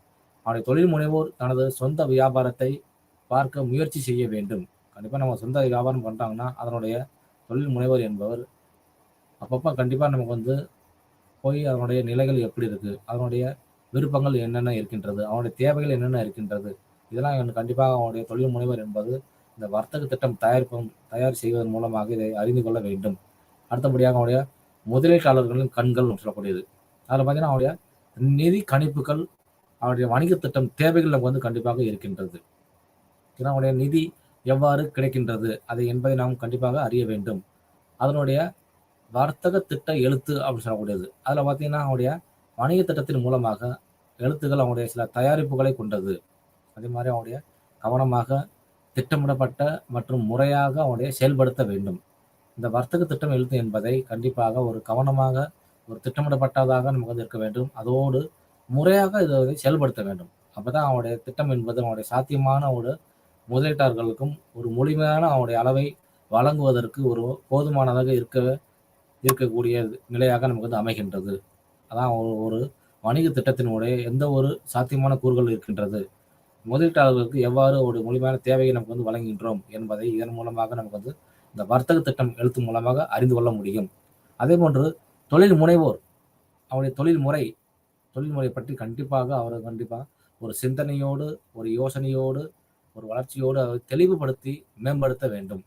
அவனுடைய தொழில் முனைவோர் தனது சொந்த வியாபாரத்தை பார்க்க முயற்சி செய்ய வேண்டும். கண்டிப்பாக நம்ம சொந்த வியாபாரம் பண்ணுறாங்கன்னா அதனுடைய தொழில் முனைவர் என்பவர் அப்பப்போ கண்டிப்பாக நமக்கு போய் அதனுடைய நிலைகள் எப்படி இருக்குது, அதனுடைய விருப்பங்கள் என்னென்ன இருக்கின்றது, அவனுடைய தேவைகள் என்னென்ன இருக்கின்றது, இதெல்லாம் கண்டிப்பாக அவனுடைய தொழில் முனைவர் என்பது இந்த வர்த்தக திட்டம் தயார் செய்வதன் மூலமாக இதை அறிந்து கொள்ள வேண்டும். அடுத்தபடியாக அவனுடைய முதலீட்டாளர்களின் கண்கள் சொல்லக்கூடியது. அதில் பார்த்தீங்கன்னா அவனுடைய நிதி கணிப்புகள், அவருடைய வணிக திட்டம் தேவைகள் நமக்கு கண்டிப்பாக இருக்கின்றது. ஏன்னா அவனுடைய நிதி எவ்வாறு கிடைக்கின்றது அதை என்பதை நாம் கண்டிப்பாக அறிய வேண்டும். அதனுடைய வர்த்தக திட்ட எழுத்து அப்படின்னு சொல்லக்கூடியது. அதில் பார்த்தீங்கன்னா அவனுடைய வணிக திட்டத்தின் மூலமாக எழுத்துக்கள் அவனுடைய சில தயாரிப்புகளை கொண்டது. அதே மாதிரி அவனுடைய கவனமாக திட்டமிடப்பட்ட மற்றும் முறையாக அவனுடைய செயல்படுத்த வேண்டும். இந்த வர்த்தக திட்டம் எழுத்து என்பதை கண்டிப்பாக ஒரு கவனமாக ஒரு திட்டமிடப்பட்டதாக நமக்கு இருக்க வேண்டும். அதோடு முறையாக இதை செயல்படுத்த வேண்டும். அப்பதான் அவனுடைய திட்டம் என்பது அவனுடைய சாத்தியமான ஒரு முதலீட்டாளர்களுக்கும் ஒரு முழுமையான அவனுடைய அளவை வழங்குவதற்கு ஒரு போதுமானதாக இருக்கக்கூடிய நிலையாக நமக்கு அமைகின்றது. அதான் ஒரு வணிக திட்டத்தினுடைய எந்த ஒரு சாத்தியமான கூறுகள் இருக்கின்றது, முதலீட்டாளர்களுக்கு எவ்வாறு ஒரு முழுமையான தேவையை நமக்கு வழங்குகின்றோம் என்பதை இதன் மூலமாக நமக்கு இந்த வர்த்தக திட்டம் எழுத்து மூலமாக அறிந்து கொள்ள முடியும். அதே போன்று தொழில் முனைவோர் அவருடைய தொழில்முறை பற்றி கண்டிப்பாக அவர் ஒரு சிந்தனையோடு, ஒரு யோசனையோடு, ஒரு வளர்ச்சியோடு அதை தெளிவுபடுத்தி மேம்படுத்த வேண்டும்.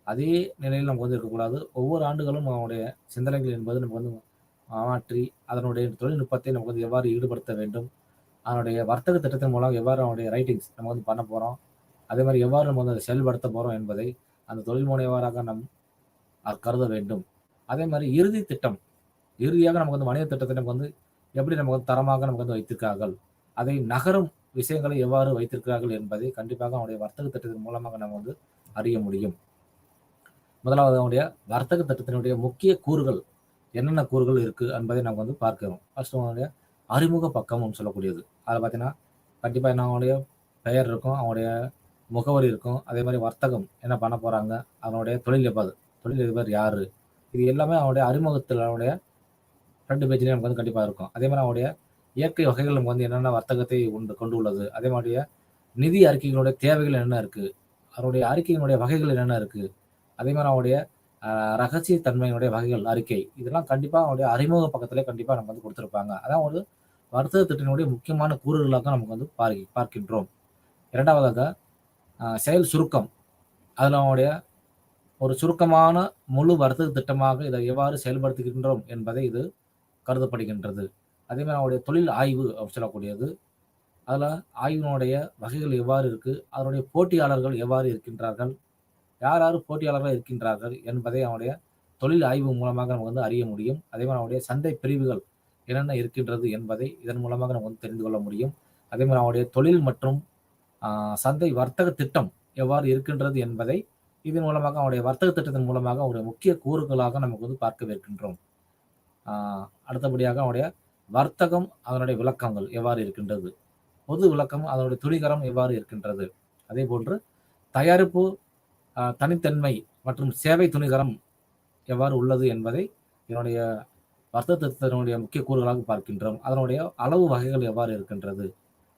அதே நிலையில் நம்ம இருக்கக்கூடாது. ஒவ்வொரு ஆண்டுகளும் அவனுடைய சிந்தனைகள் என்பது நமக்கு மாற்றி அதனுடைய தொழில்நுட்பத்தை நமக்கு எவ்வாறு ஈடுபடுத்த வேண்டும், அதனுடைய வர்த்தக திட்டத்தின் மூலம் எவ்வாறு அவனுடைய ரைட்டிங்ஸ் நம்ம பண்ண போகிறோம், அதே மாதிரி எவ்வாறு நம்ம அதை செயல்படுத்த போகிறோம் என்பதை அந்த தொழில் முனைவராக நம் கருத வேண்டும். அதே மாதிரி இறுதியாக நமக்கு வணிக திட்டத்தை நமக்கு எப்படி நமக்கு தரமாக நமக்கு வைத்திருக்கிறார்கள், அதை நகரும் விஷயங்களை எவ்வாறு வைத்திருக்கிறார்கள் என்பதை கண்டிப்பாக அவனுடைய வர்த்தக திட்டத்தின் மூலமாக நம்ம அறிய முடியும். முதலாவது அவனுடைய வர்த்தக திட்டத்தினுடைய முக்கிய கூறுகள் என்னென்ன கூறுகள் இருக்கு என்பதை நம்ம பார்க்கிறோம். ஃபர்ஸ்ட் அவனுடைய அறிமுக பக்கம்னு சொல்லக்கூடியது. அதில் பார்த்தீங்கன்னா கண்டிப்பாக என்ன அவனுடைய பெயர் இருக்கும், அவனுடைய முகவரி இருக்கும், அதே மாதிரி வர்த்தகம் என்ன பண்ண போறாங்க, அவனுடைய தொழில் தொழிலதிபர் யாரு, இது எல்லாமே அவனுடைய அறிமுகத்தில் அவனுடைய ஃப்ரண்ட் பேஜ்லேயே நமக்கு வந்து கண்டிப்பாக இருக்கும். அதே மாதிரி அவனுடைய இயற்கை வகைகள் நமக்கு வந்து என்னென்ன வர்த்தகத்தை கொண்டு உள்ளது, அதே மாதிரியே நிதி அறிக்கைகளுடைய தேவைகள் என்ன இருக்கு, அவருடைய அறிக்கையினுடைய வகைகள் என்னென்ன இருக்கு, அதே மாதிரி அவனுடைய ரகசிய தன்மையினுடைய வகைகள் அறிக்கை, இதெல்லாம் கண்டிப்பாக அவனுடைய அறிமுக பக்கத்திலே கண்டிப்பாக நமக்கு வந்து கொடுத்துருப்பாங்க. அதான் ஒரு வர்த்தக திட்டத்தினுடைய முக்கியமான கூறுகளாக நமக்கு வந்து பார்க்கின்றோம். இரண்டாவதாக செயல் சுருக்கம், அதில் அவனுடைய ஒரு சுருக்கமான முழு வர்த்தக திட்டமாக இதை எவ்வாறு செயல்படுத்துகின்றோம் என்பதை இது கருதப்படுகின்றது. அதே மாதிரி அவனுடைய தொழில் ஆய்வு அப்படின்னு சொல்லக்கூடியது, அதில் ஆய்வினுடைய வகைகள் எவ்வாறு இருக்கு, அதனுடைய போட்டியாளர்கள் எவ்வாறு இருக்கின்றார்கள், யார் யார் போட்டியாளர்கள் இருக்கின்றார்கள் என்பதை அவனுடைய தொழில் ஆய்வு மூலமாக நம்ம வந்து அறிய முடியும். அதே மாதிரி அவனுடைய சந்தை பிரிவுகள் என்னென்ன இருக்கின்றது என்பதை இதன் மூலமாக நம்ம வந்து தெரிந்து கொள்ள முடியும். அதே மாதிரி அவனுடைய தொழில் மற்றும் சந்தை வர்த்தக திட்டம் எவ்வாறு இருக்கின்றது என்பதை இதன் மூலமாக அவனுடைய வர்த்தக திட்டத்தின் மூலமாக அவருடைய முக்கிய கூறுகளாக நமக்கு வந்து பார்க்கவிருக்கின்றோம். அடுத்தபடியாக அவனுடைய வர்த்தகம் அதனுடைய விளக்கங்கள் எவ்வாறு இருக்கின்றது, பொது விளக்கம் அதனுடைய துணிகரம் எவ்வாறு இருக்கின்றது, அதே போன்று தயாரிப்பு தனித்தன்மை மற்றும் சேவை துணிகரம் எவ்வாறு உள்ளது என்பதை இதனுடைய வர்த்தக திட்டத்தினுடைய முக்கிய கூறுகளாக பார்க்கின்றோம். அதனுடைய அளவு வகைகள் எவ்வாறு இருக்கின்றது,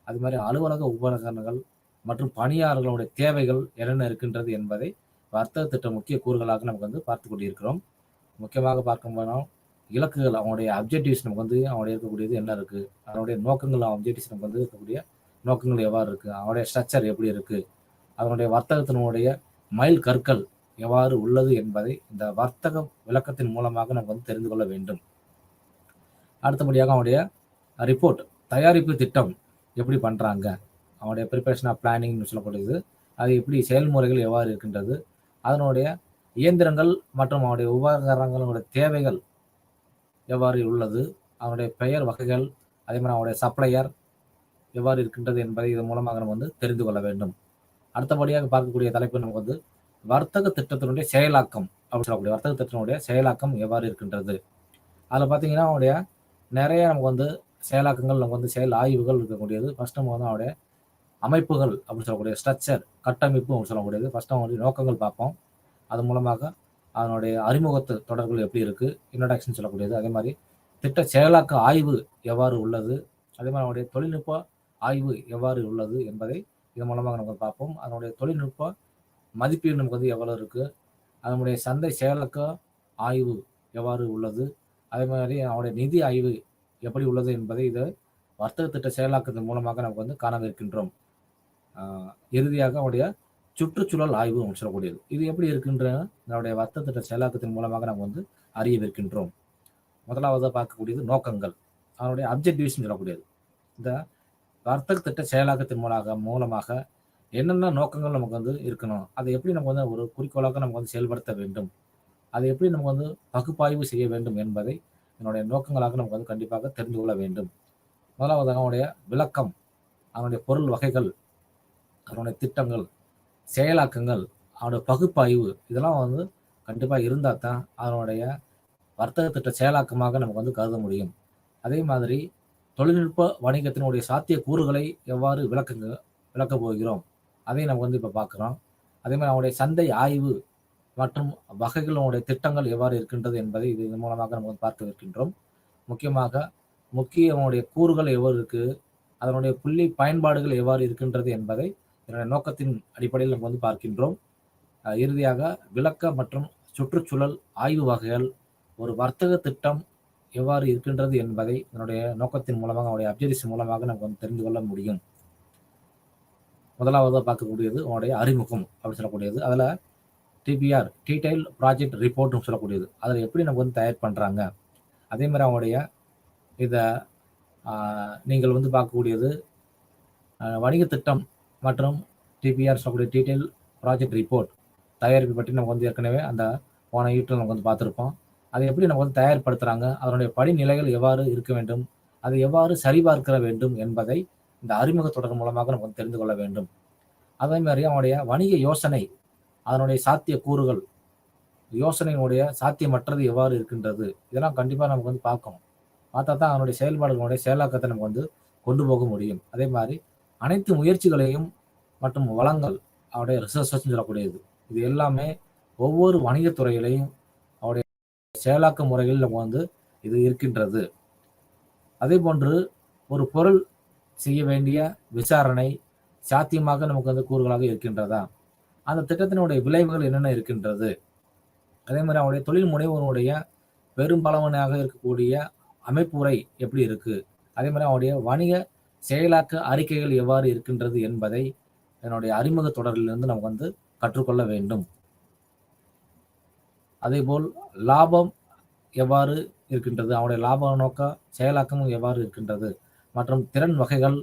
அது மாதிரி அலுவலக உபகரணங்கள் மற்றும் பணியாளர்களுடைய தேவைகள் என்னென்ன இருக்கின்றது என்பதை வர்த்தக திட்ட முக்கிய கூறுகளாக நமக்கு வந்து பார்த்து கொண்டிருக்கிறோம். முக்கியமாக பார்க்கும் போனால் இலக்குகள், அவனுடைய அப்ஜெக்டிவ்ஸ் நமக்கு வந்து அவனுடைய இருக்கக்கூடியது என்ன இருக்கு, அதனுடைய நோக்கங்கள் அப்ஜெக்டிவ்ஸ் நமக்கு வந்து இருக்கக்கூடிய நோக்கங்கள் எவ்வாறு இருக்கு, அவனுடைய ஸ்ட்ரக்சர் எப்படி இருக்கு, அதனுடைய வர்த்தகத்தினுடைய மைல் கற்கள் எவ்வாறு உள்ளது என்பதை இந்த வர்த்தக விளக்கத்தின் மூலமாக நம்ம வந்து தெரிந்து கொள்ள வேண்டும். அடுத்தபடியாக அவனுடைய ரிப்போர்ட், தயாரிப்பு திட்டம் எப்படி பண்றாங்க, அவனுடைய ப்ரிப்பரேஷன் ஆஃப் பிளானிங்னு சொல்லக்கூடியது, அது எப்படி செயல்முறைகள் எவ்வாறு இருக்கின்றது, அதனுடைய இயந்திரங்கள் மற்றும் அவனுடைய உபகரணங்களுடைய தேவைகள் எவ்வாறு உள்ளது, அவனுடைய பெயர் வகைகள், அதே மாதிரி அவனுடைய சப்ளையர் எவ்வாறு இருக்கின்றது என்பதை இதன் மூலமாக நம்ம வந்து தெரிந்து கொள்ள வேண்டும். அடுத்தபடியாக பார்க்கக்கூடிய தலைப்பு நமக்கு வந்து வர்த்தக திட்டத்தினுடைய செயலாக்கம் அப்படின்னு சொல்லக்கூடிய வர்த்தக திட்டத்தினுடைய செயலாக்கம் எவ்வாறு இருக்கின்றது. அதில் பார்த்தீங்கன்னா அவனுடைய நிறைய நமக்கு வந்து செயலாக்கங்கள் நமக்கு வந்து செயல் ஆய்வுகள் இருக்கக்கூடியது. ஃபர்ஸ்ட் நம்ம வந்து அவனுடைய அமைப்புகள் அப்படின்னு சொல்லக்கூடிய ஸ்ட்ரக்சர், கட்டமைப்பு அப்படின்னு சொல்லக்கூடியது. ஃபர்ஸ்ட் அவனுடைய நோக்கங்கள் பார்ப்போம். அது மூலமாக அதனுடைய அறிமுகத்து தொடர்கள் எப்படி இருக்கு, இன்ட்ரடக்ஷன் சொல்லக்கூடியது. அதே மாதிரி திட்ட செயலாக்க ஆய்வு எவ்வாறு உள்ளது, அதே மாதிரி அவனுடைய தொழில்நுட்ப ஆய்வு எவ்வாறு உள்ளது என்பதை இதன் மூலமாக நம்ம பார்ப்போம். அதனுடைய தொழில்நுட்ப மதிப்பீடு நமக்கு வந்து எவ்வளவு இருக்கு, அதனுடைய சந்தை செயலாக்க ஆய்வு எவ்வாறு உள்ளது, அதே மாதிரி அவனுடைய நிதி ஆய்வு எப்படி உள்ளது என்பதை இதை வர்த்தக திட்ட செயலாக்கத்தின் மூலமாக நமக்கு வந்து காணவிருக்கின்றோம். இறுதியாக அவனுடைய சுற்றுச்சூழல் ஆய்வு சொல்லக்கூடியது, இது எப்படி இருக்கின்ற நம்முடைய வர்த்தக திட்ட செயலாக்கத்தின் மூலமாக நம்ம வந்து அறியவிருக்கின்றோம். முதலாவதாக பார்க்கக்கூடியது நோக்கங்கள், அவனுடைய அப்ஜெக்டிவ்ஸ் சொல்லக்கூடியது. இந்த வர்த்தக திட்ட செயலாக்கத்தின் மூலமாக என்னென்ன நோக்கங்கள் நமக்கு வந்து இருக்கணும், அதை எப்படி நம்ம வந்து ஒரு குறிக்கோளாக நமக்கு வந்து செயல்படுத்த வேண்டும், அதை எப்படி நம்ம வந்து பகுப்பாய்வு செய்ய வேண்டும் என்பதை என்னுடைய நோக்கங்களாக நமக்கு வந்து கண்டிப்பாக தெரிந்து கொள்ள வேண்டும். முதலாவதாக அவனுடைய விளக்கம், அவனுடைய பொருள் வகைகள், அதனுடைய திட்டங்கள், செயலாக்கங்கள், அவனுடைய பகுப்பாய்வு, இதெல்லாம் வந்து கண்டிப்பாக இருந்தால் தான் அதனுடைய வர்த்தக திட்ட செயலாக்கமாக நமக்கு வந்து கருத முடியும். அதே மாதிரி தொழில்நுட்ப வணிகத்தினுடைய சாத்திய கூறுகளை எவ்வாறு விளக்க போகிறோம் அதை நம்ம வந்து இப்போ பார்க்குறோம். அதே மாதிரி அவனுடைய சந்தை ஆய்வு மற்றும் வகைகளுடைய திட்டங்கள் எவ்வாறு இருக்கின்றது என்பதை இதன் மூலமாக நம்ம வந்து பார்க்க இருக்கின்றோம். முக்கியமாக அவனுடைய கூறுகள் எவ்வாறு இருக்கு, அதனுடைய புள்ளி பயன்பாடுகள் எவ்வாறு இருக்கின்றது என்பதை என்னுடைய நோக்கத்தின் அடிப்படையில் நம்ம வந்து பார்க்கின்றோம். இறுதியாக விளக்க மற்றும் சுற்றுச்சூழல் ஆய்வு வகைகள் ஒரு வர்த்தக திட்டம் எவ்வாறு இருக்கின்றது என்பதை என்னுடைய நோக்கத்தின் மூலமாக அவனுடைய அப்ஜெக்டிவ்ஸ் மூலமாக நம்ம வந்து தெரிந்து கொள்ள முடியும். முதலாவதாக பார்க்கக்கூடியது அவனுடைய அறிமுகம் அப்படின்னு சொல்லக்கூடியது. அதில் டிபிஆர், டீடைல் ப்ராஜெக்ட் ரிப்போர்ட்னு சொல்லக்கூடியது, அதில் எப்படி நம்ம வந்து தயார் பண்ணுறாங்க. அதே மாதிரி அவனுடைய இதை நீங்கள் வந்து பார்க்கக்கூடியது வணிக திட்டம் மற்றும் டிபிஆர் சொல்லக்கூடிய டீடைல் ப்ராஜெக்ட் ரிப்போர்ட் தயாரிப்பு பற்றி நம்ம வந்து ஏற்கனவே அந்த போன யூடியூப்ல நம்ம வந்து பார்த்துருப்போம். அதை எப்படி நம்ம வந்து தயார்படுத்துகிறாங்க, அதனுடைய படிநிலைகள் எவ்வாறு இருக்க வேண்டும், அதை எவ்வாறு சரிபார்க்க வேண்டும் என்பதை இந்த அறிமுக தொடர் மூலமாக நம்ம வந்து தெரிந்து கொள்ள வேண்டும். அதே மாதிரி அவனுடைய வணிக யோசனை, அதனுடைய சாத்திய கூறுகள், யோசனையினுடைய சாத்தியமற்றது எவ்வாறு இருக்கின்றது, இதெல்லாம் கண்டிப்பாக நமக்கு வந்து பார்க்கணும். பார்த்தா தான் அதனுடைய செயல்பாடுகளுடைய செயலாக்கத்தை நம்ம வந்து கொண்டு போக முடியும். அதே மாதிரி அனைத்து முயற்சிகளையும் மற்றும் வளங்கள் அவருடைய ரிசோர்ஸஸ் சொல்லக்கூடியது, இது எல்லாமே ஒவ்வொரு வணிகத் துறையிலையும் அவருடைய செயலாக்க முறைகள் நம்ம வந்து இது இருக்கின்றது. அதே போன்று ஒரு பொருள் செய்ய வேண்டிய விசாரணை சாத்தியமாக நமக்கு வந்து கூறுகளாக இருக்கின்றதா? அந்த திட்டத்தினுடைய விளைவுகள் என்னென்ன இருக்கின்றது? அதே மாதிரி அவருடைய தொழில் முனைவோருடைய பெரும்பலவனாக இருக்கக்கூடிய அமைப்புரை எப்படி இருக்கு? அதே மாதிரி அவருடைய வணிக செயலாக்க அறிக்கைகள் எவ்வாறு இருக்கின்றது என்பதை என்னுடைய அறிமுக தொடரிலிருந்து நம்ம வந்து கற்றுக்கொள்ள வேண்டும். அதேபோல் லாபம் எவ்வாறு இருக்கின்றது, அவருடைய லாப நோக்க செயலாக்கமும் எவ்வாறு இருக்கின்றது, மற்றும் திறன் வகைகள்,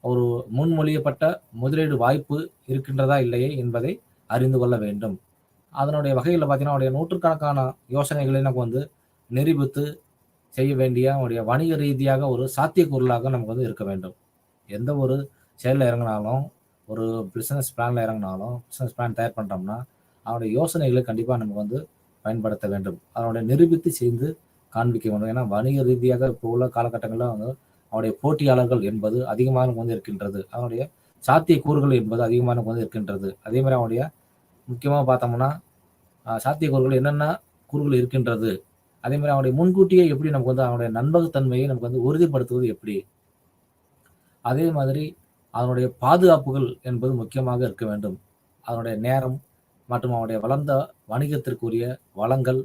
ஒரு முன்மொழியப்பட்ட முதலீடு வாய்ப்பு இருக்கின்றதா இல்லையே என்பதை அறிந்து கொள்ள வேண்டும். அதனுடைய வகையில் பார்த்தீங்கன்னா அவருடைய நூற்றுக்கணக்கான யோசனைகளை நமக்கு வந்து நிரூபித்து செய்ய வேண்டிய அவருடைய வணிக ரீதியாக ஒரு சாத்தியக்கூறுகளாக நமக்கு வந்து இருக்க வேண்டும். எந்த ஒரு செயலில் இறங்கினாலும், ஒரு பிஸ்னஸ் பிளானில் இறங்கினாலும், பிஸ்னஸ் பிளான் தயார் பண்ணுறோம்னா அவருடைய யோசனைகளை கண்டிப்பாக நம்ம வந்து பயன்படுத்த வேண்டும். அதனுடைய நிரூபித்து செய்து காண்பிக்க வேண்டும். ஏன்னா வணிக ரீதியாக இப்போ உள்ள காலகட்டங்களில் வந்து அவருடைய போட்டியாளர்கள் என்பது அதிகமாக நமக்கு வந்து இருக்கின்றது. அதனுடைய சாத்தியக்கூறுகள் என்பது அதிகமாக நமக்கு வந்து இருக்கின்றது. அதே மாதிரி அவருடைய முக்கியமாக பார்த்தோம்னா சாத்தியக்கூறுகள் என்னென்ன கூறுகள் இருக்கின்றது, அதே மாதிரி அவருடைய முன்கூட்டியே எப்படி நமக்கு வந்து அவனுடைய நம்பகத்தன்மையை நமக்கு வந்து உறுதிப்படுத்துவது எப்படி, அதே மாதிரி அதனுடைய பாதுகாப்புகள் என்பது முக்கியமாக இருக்க வேண்டும். அதனுடைய நேரம் மற்றும் அவனுடைய வளர்ந்த வணிகத்திற்குரிய வளங்கள்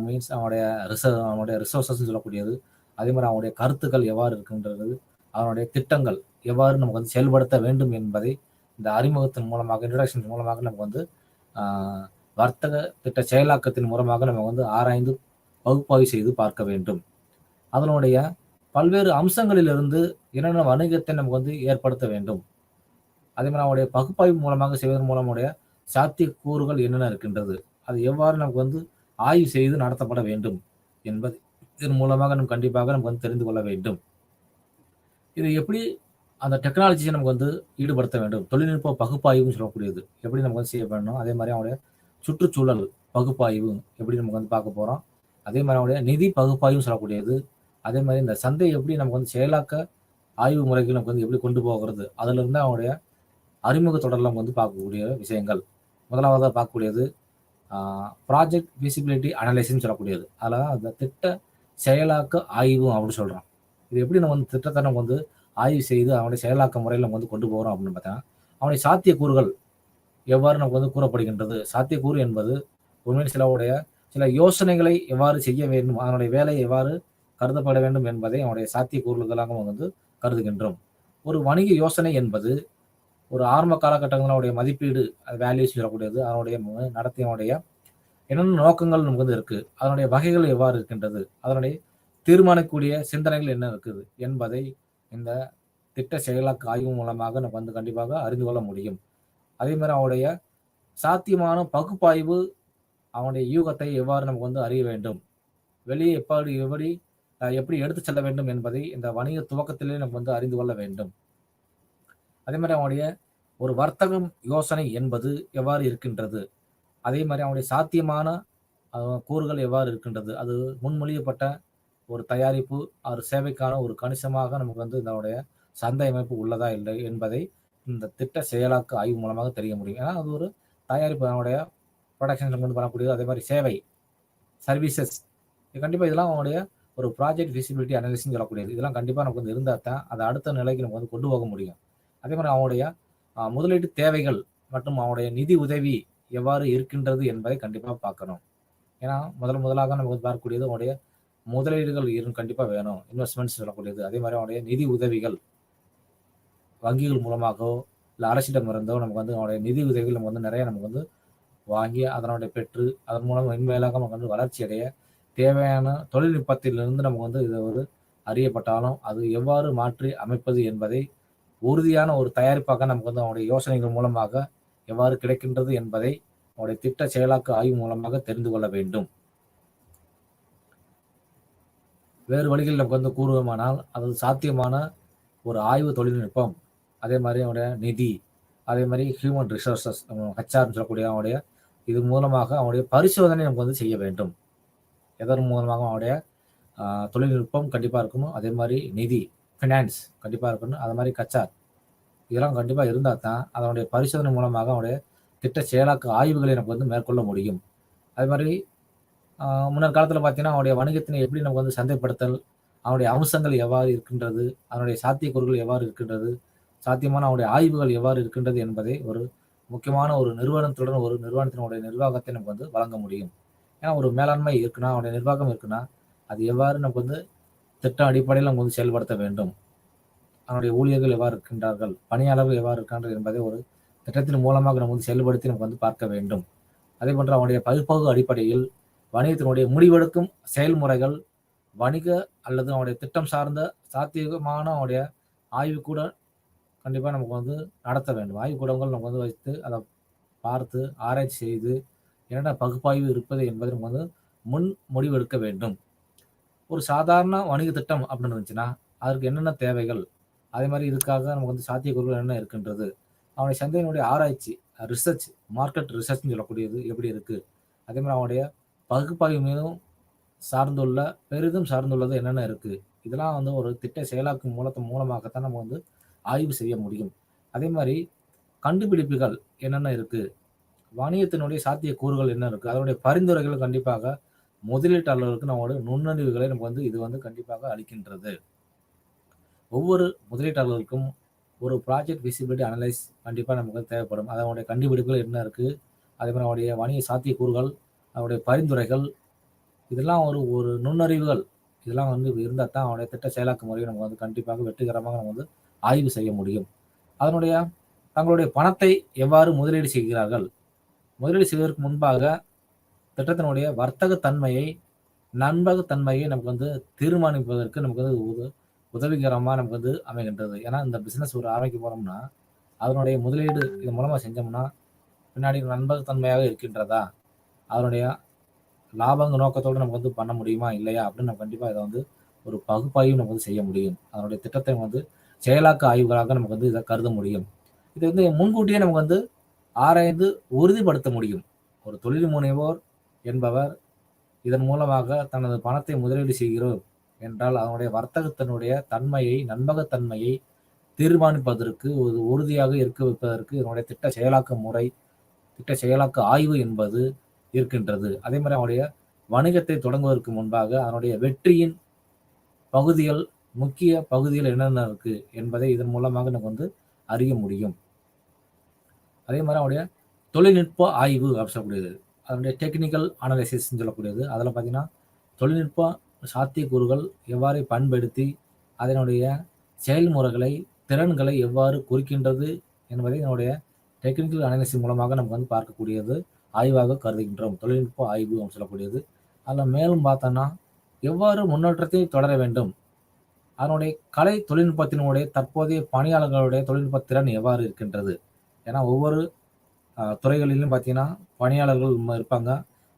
மீன்ஸ் அவனுடைய ரிசோர்ஸஸ் சொல்லக்கூடியது. அதே மாதிரி அவனுடைய கருத்துக்கள் எவ்வாறு இருக்கின்றது, அவனுடைய திட்டங்கள் எவ்வாறு நமக்கு வந்து செயல்படுத்த வேண்டும் என்பதை இந்த அறிமுகத்தின் மூலமாக, இன்ட்ரடக்ஷன் மூலமாக நமக்கு வந்து வர்த்தக திட்ட செயலாக்கத்தின் மூலமாக நம்ம வந்து ஆராய்ந்து பகுப்பாய்வு செய்து பார்க்க வேண்டும். அதனுடைய பல்வேறு அம்சங்களிலிருந்து என்னென்ன வணிகத்தை நமக்கு வந்து ஏற்படுத்த வேண்டும், அதே மாதிரி அவனுடைய பகுப்பாய்வு மூலமாக செய்வதன் மூலம் உடைய சாத்தியக்கூறுகள் என்னென்ன இருக்கின்றது, அது எவ்வாறு நமக்கு வந்து ஆய்வு செய்து நடத்தப்பட வேண்டும் என்பது இதன் மூலமாக நம்ம கண்டிப்பாக நமக்கு வந்து தெரிந்து கொள்ள வேண்டும். இது எப்படி அந்த டெக்னாலஜியை நமக்கு வந்து ஈடுபடுத்த வேண்டும், தொழில்நுட்ப பகுப்பாய்வுன்னு சொல்லக்கூடியது எப்படி நமக்கு வந்து செய்ய வேண்டும். அதே மாதிரி அவனுடைய சுற்றுச்சூழல் பகுப்பாய்வு எப்படி நமக்கு வந்து பார்க்க போகிறோம். அதே மாதிரி அவனுடைய நிதி பகுப்பாய்வு சொல்லக்கூடியது. அதே மாதிரி இந்த சந்தை எப்படி நமக்கு வந்து செயலாக்க ஆய்வு முறைகள் நமக்கு வந்து எப்படி கொண்டு போகிறது, அதிலிருந்து அவனுடைய அறிமுக தொடரில் நம்ம வந்து பார்க்கக்கூடிய விஷயங்கள். முதலாவதாக பார்க்கக்கூடியது ப்ராஜெக்ட் விசிபிலிட்டி அனலைசிஸ்ன்னு சொல்லக்கூடியது. அதில் அந்த திட்ட செயலாக்க ஆய்வு அப்படின்னு சொல்கிறோம். இது எப்படி நம்ம வந்து திட்டத்தை நம்ம வந்து ஆய்வு செய்து அவனுடைய செயலாக்க முறையில் நம்ம வந்து கொண்டு போகிறோம் அப்படின்னு பார்த்தீங்கன்னா அவனுடைய சாத்தியக்கூறுகள் எவ்வாறு நமக்கு வந்து கூறப்படுகின்றது. சாத்தியக்கூறு என்பது உண்மையில் சில யோசனைகளை எவ்வாறு செய்ய வேண்டும், அதனுடைய வேலை எவ்வாறு கருதப்பட வேண்டும் என்பதை அவனுடைய சாத்தியக்கூறுகளாக வந்து கருதுகின்றோம். ஒரு வணிக யோசனை என்பது ஒரு ஆரம்ப காலகட்டங்களுடைய மதிப்பீடு, வேல்யூஸ் சொல்லக்கூடியது. அதனுடைய நடத்தையினுடைய என்னென்ன நோக்கங்கள் நமக்கு வந்து இருக்கு, அதனுடைய வகைகள் எவ்வாறு இருக்கின்றது, அதனுடைய தீர்மானிக்கக்கூடிய சிந்தனைகள் என்ன இருக்குது என்பதை இந்த திட்ட செயலாக்க ஆய்வு மூலமாக நம்ம வந்து கண்டிப்பாக அறிந்து கொள்ள முடியும். அதே மாதிரி அவனுடைய சாத்தியமான பகுப்பாய்வு, அவனுடைய யூகத்தை எவ்வாறு நமக்கு வந்து அறிய வேண்டும், வெளியே எப்படி எடுத்து செல்ல வேண்டும் என்பதை இந்த வணிக துவக்கத்திலே நம்ம வந்து அறிந்து கொள்ள வேண்டும். அதே மாதிரி அவனுடைய ஒரு வர்த்தகம் யோசனை என்பது எவ்வாறு இருக்கின்றது, அதே மாதிரி அவனுடைய சாத்தியமான கூறுகள் எவ்வாறு இருக்கின்றது, அது முன்மொழியப்பட்ட ஒரு தயாரிப்பு ஒரு சேவைக்கான ஒரு கணிசமாக நமக்கு வந்து இதனுடைய சந்தை அமைப்பு உள்ளதா இல்லை என்பதை இந்த திட்ட செயலாக்க ஆய்வு மூலமாக தெரிய முடியும். ஏன்னா அது ஒரு தயாரிப்பு, அவனுடைய ப்ரொடக்ஷன் வந்து பண்ணக்கூடியது. அதே மாதிரி சேவை சர்வீசஸ், கண்டிப்பாக இதெல்லாம் அவனுடைய ஒரு ப்ராஜெக்ட் விசிபிலிட்டி அனாலிசிஸ் சொல்லக்கூடியது. இதெல்லாம் கண்டிப்பாக நமக்கு வந்து இருந்தால் தான் அதை அடுத்த நிலைக்கு நம்ம வந்து கொண்டு போக முடியும். அதே மாதிரி அவனுடைய முதலீட்டு தேவைகள் மற்றும் அவனுடைய நிதி உதவி எவ்வாறு இருக்கின்றது என்பதை கண்டிப்பாக பார்க்கணும். ஏன்னா முதலாக நமக்கு வந்து பார்க்கக்கூடியது அவனுடைய முதலீடுகள் கண்டிப்பாக வேணும், இன்வெஸ்ட்மெண்ட்ஸ் சொல்லக்கூடியது. அதே மாதிரி அவனுடைய நிதி உதவிகள் வங்கிகள் மூலமாகவோ இல்லை அரசிடம் இருந்தோ நமக்கு வந்து அவனுடைய நிதி உதவிகள் நம்ம வந்து நிறைய நமக்கு வந்து வாங்கி அதனுடைய பெற்று அதன் மூலம் மென்மேலாக நமக்கு வந்து வளர்ச்சி அடைய தேவையான தொழில்நுட்பத்திலிருந்து நமக்கு வந்து இது ஒரு அறியப்பட்டாலும் அது எவ்வாறு மாற்றி அமைப்பது என்பதை உறுதியான ஒரு தயாரிப்பாக நமக்கு வந்து அவனுடைய யோசனைகள் மூலமாக எவ்வாறு கிடைக்கின்றது என்பதை அவனுடைய திட்ட செயலாக்க ஆய்வு மூலமாக தெரிந்து கொள்ள வேண்டும். வேறு வழிகளில் நமக்கு வந்து கூறுவோமானால் அது சாத்தியமான ஒரு ஆய்வு தொழில்நுட்பம், அதே மாதிரி அவனுடைய நிதி, அதே மாதிரி ஹியூமன் ரிசோர்சஸ் ஹெச்ஆர்னு சொல்லக்கூடிய அவனுடைய இது மூலமாக அவனுடைய பரிசோதனை நமக்கு வந்து செய்ய வேண்டும். எதன் மூலமாக அவனுடைய தொழில்நுட்பம் கண்டிப்பாக இருக்கணும், அதே மாதிரி நிதி ஃபினான்ஸ் கண்டிப்பாக இருக்கணும், அது மாதிரி கச்சார் இதெல்லாம் கண்டிப்பாக இருந்தால் தான் அதனுடைய பரிசோதனை மூலமாக அவனுடைய திட்ட செயலாக்க ஆய்வுகளை நமக்கு வந்து மேற்கொள்ள முடியும். அது மாதிரி முன்னர் காலத்தில் பார்த்தீங்கன்னா அவனுடைய வணிகத்தினை எப்படி நமக்கு வந்து சந்தைப்படுத்தல், அவனுடைய அம்சங்கள் எவ்வாறு இருக்கின்றது, அதனுடைய சாத்தியக்கூறுகள் எவ்வாறு இருக்கின்றது, சாத்தியமான அவனுடைய ஆய்வுகள் எவ்வாறு இருக்கின்றது என்பதை ஒரு முக்கியமான ஒரு நிறுவனத்துடன் ஒரு நிறுவனத்தினுடைய நிர்வாகத்தை நமக்கு வந்து வழங்க முடியும். ஏன்னா ஒரு மேலாண்மை இருக்குன்னா, அவனுடைய நிர்வாகம் இருக்குன்னா, அது எவ்வாறு நமக்கு வந்து திட்ட அடிப்படையில் நம்ம வந்து செயல்படுத்த வேண்டும், அவனுடைய ஊழியர்கள் எவ்வாறு இருக்கின்றார்கள், பணியாளர்கள் எவ்வாறு இருக்கின்றார்கள் என்பதை ஒரு திட்டத்தின் மூலமாக நம்ம வந்து செயல்படுத்தி நமக்கு வந்து பார்க்க வேண்டும். அதே போன்று அவனுடைய பகுப்பாய்வு அடிப்படையில் வணிகத்தினுடைய முடிவெடுக்கும் செயல்முறைகள், வணிக அல்லது அவனுடைய திட்டம் சார்ந்த சாத்தியமான அவனுடைய ஆய்வு கூட கண்டிப்பாக நமக்கு வந்து நடத்த வேண்டும். ஆய்வுக்கூடங்கள் நம்ம வந்து வைத்து அதை பார்த்து ஆராய்ச்சி செய்து என்னென்ன பகுப்பாய்வு இருப்பது என்பதை நம்ம வந்து முன் முடிவெடுக்க வேண்டும். ஒரு சாதாரண வணிக திட்டம் அப்படின்னு இருந்துச்சுன்னா அதற்கு என்னென்ன தேவைகள், அதே மாதிரி இதுக்காக நமக்கு வந்து சாத்தியக்கூறுகள் என்ன இருக்கின்றது, அவனுடைய சந்தையினுடைய ஆராய்ச்சி ரிசர்ச், மார்க்கெட் ரிசர்ச்னு சொல்லக்கூடியது எப்படி இருக்கு, அதே மாதிரி அவனுடைய பகுப்பாய்வு மீதும் சார்ந்துள்ள பெரிதும் சார்ந்துள்ளது என்னென்ன இருக்கு, இதெல்லாம் வந்து ஒரு திட்ட செயலாக்கும் மூலமாகத்தான் நம்ம வந்து ஆய்வு செய்ய முடியும். அதே மாதிரி கண்டுபிடிப்புகள் என்னென்ன இருக்கு, வணிகத்தினுடைய சாத்திய கூறுகள் என்ன இருக்கு, அதனுடைய பரிந்துரைகள் கண்டிப்பாக முதலீட்டாளர்களுக்கு நம்மளோட நுண்ணறிவுகளை நமக்கு வந்து இது வந்து கண்டிப்பாக அளிக்கின்றது. ஒவ்வொரு முதலீட்டாளர்களுக்கும் ஒரு ப்ராஜெக்ட் விசிபிலிட்டி அனலைஸ் கண்டிப்பாக நமக்கு தேவைப்படும். அதனுடைய கண்டுபிடிப்புகள் என்ன இருக்கு, அதே மாதிரி அவருடைய வணிக சாத்திய கூறுகள், அவருடைய பரிந்துரைகள், இதெல்லாம் ஒரு ஒரு நுண்ணறிவுகள், இதெல்லாம் வந்து இருந்தால் தான் அவனுடைய திட்ட செயலாக்க முறையை நம்ம வந்து கண்டிப்பாக வெற்றிகரமாக நம்ம வந்து ஆய்வு செய்ய முடியும். அதனுடைய தங்களுடைய பணத்தை எவ்வாறு முதலீடு செய்கிறார்கள், முதலீடு செய்வதற்கு முன்பாக திட்டத்தினுடைய வர்த்தக தன்மையை, நம்பகத்தன்மையை நமக்கு வந்து தீர்மானிப்பதற்கு நமக்கு வந்து உதவிகரமாக நமக்கு வந்து அமைகின்றது. ஏன்னா இந்த பிஸ்னஸ் ஒரு ஆரம்பிக்க போகிறோம்னா அதனுடைய முதலீடு இது மூலமாக செஞ்சோம்னா பின்னாடி நம்பகத்தன்மையாக இருக்கின்றதா, அதனுடைய லாபங்க நோக்கத்தோடு நமக்கு வந்து பண்ண முடியுமா இல்லையா அப்படின்னு நம்ம கண்டிப்பாக இதை வந்து ஒரு பகுப்பாய்வு நமக்கு வந்து செய்ய முடியும். அதனுடைய திட்டத்தை வந்து செயலாக்க ஆய்வுகளாக நமக்கு வந்து இதை கருத முடியும். இது வந்து முன்கூட்டியே நமக்கு வந்து ஆராய்ந்து உறுதிப்படுத்த முடியும். ஒரு தொழில் முனைவோர் என்பவர் இதன் மூலமாக தனது பணத்தை முதலீடு செய்கிறோம் என்றால் அதனுடைய வர்த்தகத்தினுடைய தன்மையை, நம்பகத்தன்மையை தீர்மானிப்பதற்கு ஒரு உறுதியாக இருக்க வைப்பதற்கு இதனுடைய திட்ட செயலாக்க முறை, திட்ட செயலாக்க ஆய்வு என்பது இருக்கின்றது. அதே மாதிரி அவனுடைய வணிகத்தை தொடங்குவதற்கு முன்பாக அதனுடைய வெற்றியின் பகுதிகள், முக்கிய பகுதிகள் என்னென்ன இருக்கு என்பதை இதன் மூலமாக நம்ம வந்து அறிய முடியும். அதே மாதிரி அவனுடைய தொழில்நுட்ப ஆய்வு அப்படின்னு சொல்லக்கூடியது, அதனுடைய டெக்னிக்கல் அனாலிசிஸ் சொல்லக்கூடியது. அதில் பார்த்தீங்கன்னா தொழில்நுட்ப சாத்தியக்கூறுகள் எவ்வாறு பயன்படுத்தி அதனுடைய செயல்முறைகளை, திறன்களை எவ்வாறு குறிக்கின்றது என்பதை என்னுடைய டெக்னிக்கல் அனாலிசிஸ் மூலமாக நமக்கு வந்து பார்க்கக்கூடியது ஆய்வாக கருதுகின்றோம். தொழில்நுட்ப ஆய்வு அப்படின்னு சொல்லக்கூடியது. அதில் மேலும் பார்த்தோன்னா எவ்வாறு முன்னேற்றத்தை தொடர வேண்டும், அதனுடைய கலை தொழில்நுட்பத்தினுடைய தற்போதைய பணியாளர்களுடைய தொழில்நுட்ப திறன் எவ்வாறு இருக்கின்றது. ஏன்னா ஒவ்வொரு துறைகளிலும் பார்த்தீங்கன்னா பணியாளர்கள் இருப்பாங்க.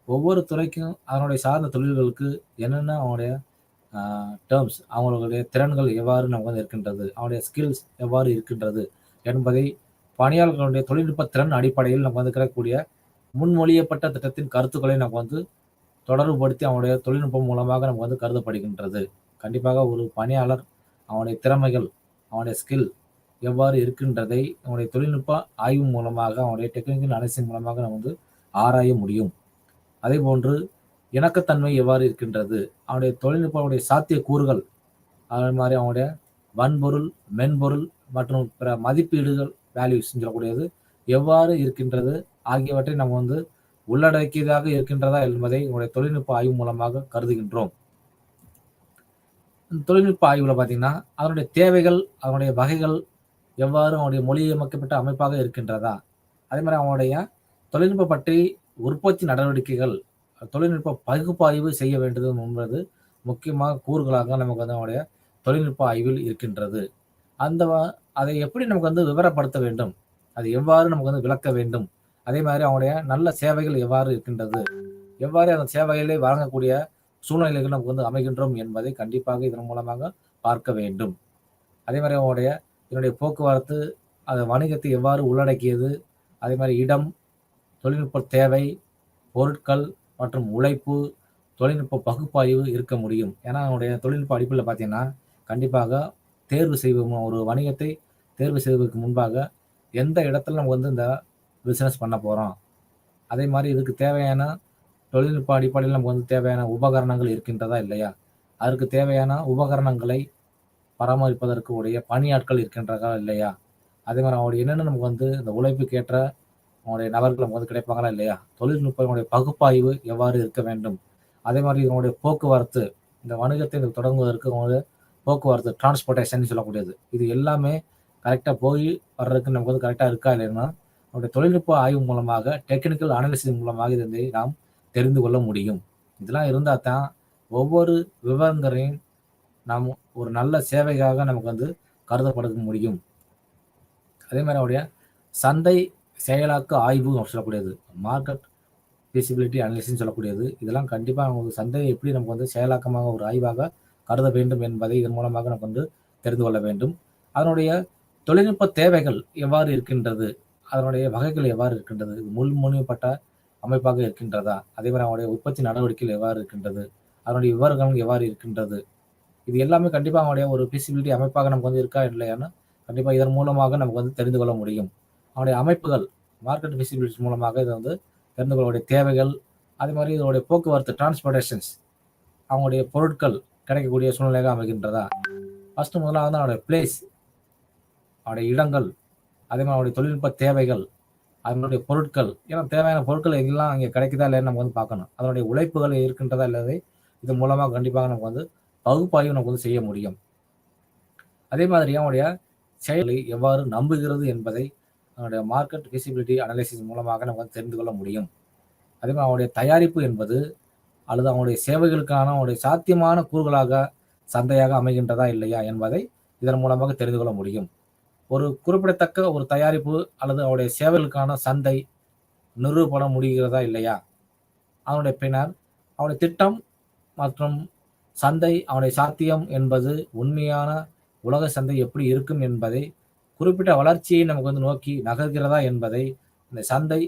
ஒவ்வொரு துறைக்கும் அதனுடைய சார்ந்த தொழில்களுக்கு என்னென்ன அவனுடைய டேர்ம்ஸ், அவங்களுடைய திறன்கள் எவ்வாறு நமக்கு வந்து இருக்கின்றது, அவனுடைய ஸ்கில்ஸ் எவ்வாறு இருக்கின்றது என்பதை பணியாளர்களுடைய தொழில்நுட்ப திறன் அடிப்படையில் நம்ம வந்து கிடைக்கக்கூடிய முன்மொழியப்பட்ட திட்டத்தின் கருத்துக்களை நம்ம வந்து தொடர்புபடுத்தி அவனுடைய தொழில்நுட்பம் மூலமாக நமக்கு வந்து கருதப்படுகின்றது. கண்டிப்பாக ஒரு பணியாளர் அவனுடைய திறமைகள், அவனுடைய ஸ்கில் எவ்வாறு இருக்கின்றதை அவனுடைய தொழில்நுட்ப ஆய்வு மூலமாக, அவனுடைய டெக்னிக்கல் அனாலிசிஸ் மூலமாக நம்ம வந்து ஆராய முடியும். அதே போன்று இணக்கத்தன்மை எவ்வாறு இருக்கின்றது, அவனுடைய தொழில்நுட்ப சாத்திய கூறுகள், அதே மாதிரி அவனுடைய வன்பொருள், மென்பொருள் மற்றும் பிற மதிப்பீடுகள், வேல்யூஸ் சொல்லக்கூடியது எவ்வாறு இருக்கின்றது ஆகியவற்றை நம்ம வந்து உள்ளடக்கியதாக இருக்கின்றதா என்பதை உங்களுடைய தொழில்நுட்ப ஆய்வு மூலமாக கருதுகின்றோம். தொழில்நுட்ப ஆய்வுல பார்த்தீங்கன்னா அதனுடைய தேவைகள், அதனுடைய வகைகள் எவ்வாறு அவனுடைய மொழியமைக்கப்பட்ட அமைப்பாக இருக்கின்றதா, அதே மாதிரி அவனுடைய தொழில்நுட்ப பற்றி உற்பத்தி நடவடிக்கைகள், தொழில்நுட்ப பகுப்பாய்வு செய்ய வேண்டியது என்பது முக்கியமாக கூறுகளாக நமக்கு வந்து அவனுடைய தொழில்நுட்ப ஆய்வில் இருக்கின்றது. அந்த அதை எப்படி நமக்கு வந்து விவரப்படுத்த வேண்டும், அது எவ்வாறு நமக்கு வந்து விளக்க வேண்டும், அதே மாதிரி அவனுடைய நல்ல சேவைகள் எவ்வாறு இருக்கின்றது, எவ்வாறு அந்த சேவைகளை வழங்கக்கூடிய சூழ்நிலைகள் நமக்கு வந்து அமைகின்றோம் என்பதை கண்டிப்பாக இதன் மூலமாக பார்க்க வேண்டும். அதே மாதிரி அவனுடைய இதனுடைய போக்குவரத்து, அது வணிகத்தை எவ்வாறு உள்ளடக்கியது, அதே மாதிரி இடம், தொழில்நுட்ப தேவை, பொருட்கள் மற்றும் உழைப்பு, தொழில்நுட்ப பகுப்பாய்வு இருக்க முடியும். ஏன்னா அவனுடைய தொழில்நுட்ப அடிப்படையில் பார்த்தீங்கன்னா கண்டிப்பாக தேர்வு செய்வோம், ஒரு வணிகத்தை தேர்வு செய்வதற்கு முன்பாக எந்த இடத்துல நம்ம வந்து இந்த பிஸ்னஸ் பண்ண போகிறோம். அதே மாதிரி இதுக்கு தேவையான தொழில்நுட்ப அடிப்படையில் நமக்கு வந்து தேவையான உபகரணங்கள் இருக்கின்றதா இல்லையா? அதற்கு தேவையான உபகரணங்களை பராமரிப்பதற்கு உடைய பணியாட்கள் இருக்கின்றதா இல்லையா? அதே மாதிரி அவங்களுடைய என்னென்ன நமக்கு வந்து இந்த உழைப்புக்கேற்ற அவங்களுடைய நபர்கள் நமக்கு வந்து கிடைப்பாங்களா இல்லையா? தொழில்நுட்பங்களுடைய பகுப்பாய்வு எவ்வாறு இருக்க வேண்டும்? அதே மாதிரி இதனுடைய போக்குவரத்து, இந்த வணிகத்தை தொடங்குவதற்கு அவங்களுடைய போக்குவரத்து டிரான்ஸ்போர்ட்டேஷன் சொல்லக்கூடியது. இது எல்லாமே கரெக்டாக போய் வர்றதுக்கு நமக்கு வந்து கரெக்டாக இருக்கா இல்லைன்னா நம்முடைய தொழில்நுட்ப ஆய்வு மூலமாக டெக்னிக்கல் அனாலிசிஸ் மூலமாக இதை நாம் தெரிந்து கொள்ள முடியும். இதெல்லாம் இருந்தால் தான் ஒவ்வொரு விவரங்களையும் நாம் ஒரு நல்ல சேவைக்காக நமக்கு வந்து கருதப்பட முடியும். அதே மாதிரி அவருடைய சந்தை செயலாக்க ஆய்வு சொல்லக்கூடியது, மார்க்கெட் ஃபீசிபிலிட்டி அனாலிசிஸ் சொல்லக்கூடியது. இதெல்லாம் கண்டிப்பாக அவங்க சந்தையை எப்படி நமக்கு வந்து செயலாக்கமாக ஒரு ஆய்வாக கருத வேண்டும் என்பதை இதன் மூலமாக நமக்கு வந்து தெரிந்து கொள்ள வேண்டும். அதனுடைய தொழில்நுட்ப தேவைகள் எவ்வாறு இருக்கின்றது, அதனுடைய வகைகள் எவ்வாறு இருக்கின்றது, முன்மொழியப்பட்ட அமைப்பாக இருக்கின்றதா, அதே மாதிரி அவனுடைய உற்பத்தி நடவடிக்கைகள் எவ்வாறு இருக்கின்றது, அதனுடைய விவரங்கள் எவ்வாறு இருக்கின்றது, இது எல்லாமே கண்டிப்பாக அவனுடைய ஒரு ஃபீசிபிலிட்டி அமைப்பாக நமக்கு வந்து இருக்கா இல்லையானா கண்டிப்பாக இதன் மூலமாக நமக்கு வந்து தெரிந்து கொள்ள முடியும். அவனுடைய அமைப்புகள் மார்க்கெட் ஃபீசிபிலிட்டி மூலமாக இதை வந்து தெரிந்து கொள்ளக்கூடிய தேவைகள், அதே மாதிரி இதனுடைய போக்குவரத்து டிரான்ஸ்போர்ட்டேஷன்ஸ், அவங்களுடைய பொருட்கள் கிடைக்கக்கூடிய சூழ்நிலையாக அமைகின்றதா. ஃபர்ஸ்ட் முதலாவது அவனுடைய பிளேஸ், அவனுடைய இடங்கள், அதே மாதிரி அவனுடைய தொழில்நுட்ப தேவைகள், அதனுடைய பொருட்கள், ஏன்னா தேவையான பொருட்கள் எங்கெல்லாம் அங்கே கிடைக்குதா இல்லைன்னு நம்ம வந்து பார்க்கணும். அதனுடைய உழைப்புகள் இருக்கின்றதா இல்லதை இது மூலமாக கண்டிப்பாக நமக்கு வந்து பகுப்பாய்வு நமக்கு வந்து செய்ய முடியும். அதே மாதிரி அவனுடைய செயலை எவ்வாறு நம்புகிறது என்பதை அவனுடைய மார்க்கெட் விசிபிலிட்டி அனலைசிஸ் மூலமாக நம்ம வந்து தெரிந்து கொள்ள முடியும். அதே மாதிரி அவனுடைய தயாரிப்பு என்பது அல்லது அவனுடைய சேவைகளுக்கான அவனுடைய சாத்தியமான கூறுகளாக சந்தையாக அமைகின்றதா இல்லையா என்பதை இதன் மூலமாக தெரிந்து கொள்ள முடியும். ஒரு குறிப்பிடத்தக்க ஒரு தயாரிப்பு அல்லது அவருடைய சேவைகளுக்கான சந்தை நிறுவப்பட முடிகிறதா இல்லையா, அவனுடைய பின்னர் அவனுடைய திட்டம் மற்றும் சந்தை அவனுடைய சாத்தியம் என்பது உண்மையான உலக சந்தை எப்படி இருக்கும் என்பதை குறிப்பிட்ட வளர்ச்சியை நமக்கு வந்து நோக்கி நகர்கிறதா என்பதை இந்த சந்தை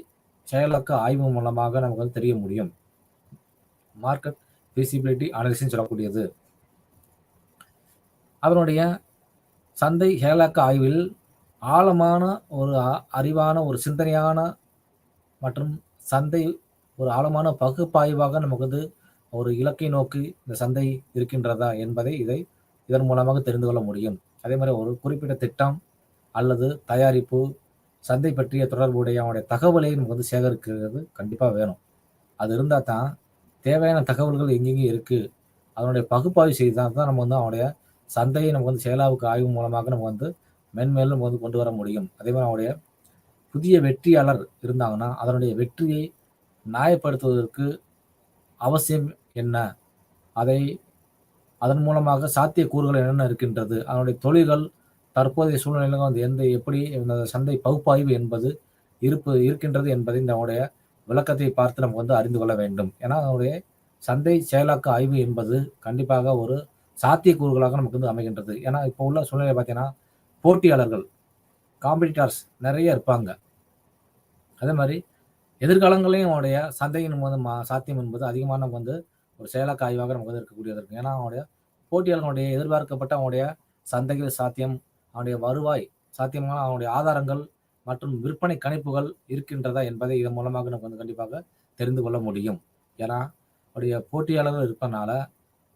செயலாக்க ஆய்வு மூலமாக நமக்கு வந்து தெரிய முடியும். மார்க்கெட் விசிபிலிட்டி அனாலிசிஸ் சொல்லக்கூடியது. அதனுடைய சந்தை செயலாக்க ஆய்வில் ஆழமான ஒரு அறிவான ஒரு சிந்தனையான மற்றும் சந்தை ஒரு ஆழமான பகுப்பாய்வாக நமக்கு வந்து ஒரு இலக்கை நோக்கி இந்த சந்தை இருக்கின்றதா என்பதை இதன் மூலமாக தெரிந்து கொள்ள முடியும். அதே மாதிரி ஒரு குறிப்பிட்ட திட்டம் அல்லது தயாரிப்பு சந்தை பற்றிய தொடர்புடைய அவனுடைய தகவலை நமக்கு வந்து சேகரிக்கிறது கண்டிப்பாக வேணும். அது இருந்தால் தான் தேவையான தகவல்கள் எங்கெங்கே இருக்குது அதனுடைய பகுப்பாய்வு செய்தால் தான் நம்ம வந்து அவனுடைய சந்தையை நமக்கு வந்து செயலாவுக்கு ஆய்வு மூலமாக நம்ம வந்து மென்மேலும் நம்ம வந்து கொண்டு வர முடியும். அதே மாதிரி அவனுடைய புதிய வெற்றியாளர் இருந்தாங்கன்னா அதனுடைய வெற்றியை நியாயப்படுத்துவதற்கு அவசியம் என்ன, அதன் மூலமாக சாத்தியக்கூறுகள் என்னென்ன இருக்கின்றது, அதனுடைய தொழில்கள் தற்போதைய சூழ்நிலையில் வந்து எப்படி இந்த சந்தை பகுப்பாய்வு என்பது இருக்கின்றது என்பதை நம்முடைய விளக்கத்தை பார்த்து நம்ம வந்து அறிந்து கொள்ள வேண்டும். ஏன்னா அதனுடைய சந்தை செயலாக்க ஆய்வு என்பது கண்டிப்பாக ஒரு சாத்தியக்கூறுகளாக நமக்கு வந்து அமைகின்றது. ஏன்னா இப்போ உள்ள சூழ்நிலை பார்த்தீங்கன்னா போட்டியாளர்கள் காம்படிட்டர்ஸ் நிறைய இருப்பாங்க. அதே மாதிரி எதிர்காலங்களையும் அவனுடைய சந்தையின் போது சாத்தியம் என்பது அதிகமாக நமக்கு வந்து ஒரு செயலாக்க ஆய்வாக நமக்கு வந்து இருக்கக்கூடியது இருக்கு. ஏன்னா அவனுடைய போட்டியாளர்களுடைய எதிர்பார்க்கப்பட்ட அவனுடைய சந்தைகள் சாத்தியம், அவனுடைய வருவாய் சாத்தியமான அவனுடைய ஆதாரங்கள் மற்றும் விற்பனை கணிப்புகள் இருக்கின்றதா என்பதை இதன் மூலமாக நமக்கு வந்து கண்டிப்பாக தெரிந்து கொள்ள முடியும். ஏன்னா அவருடைய போட்டியாளர்கள் இருப்பதனால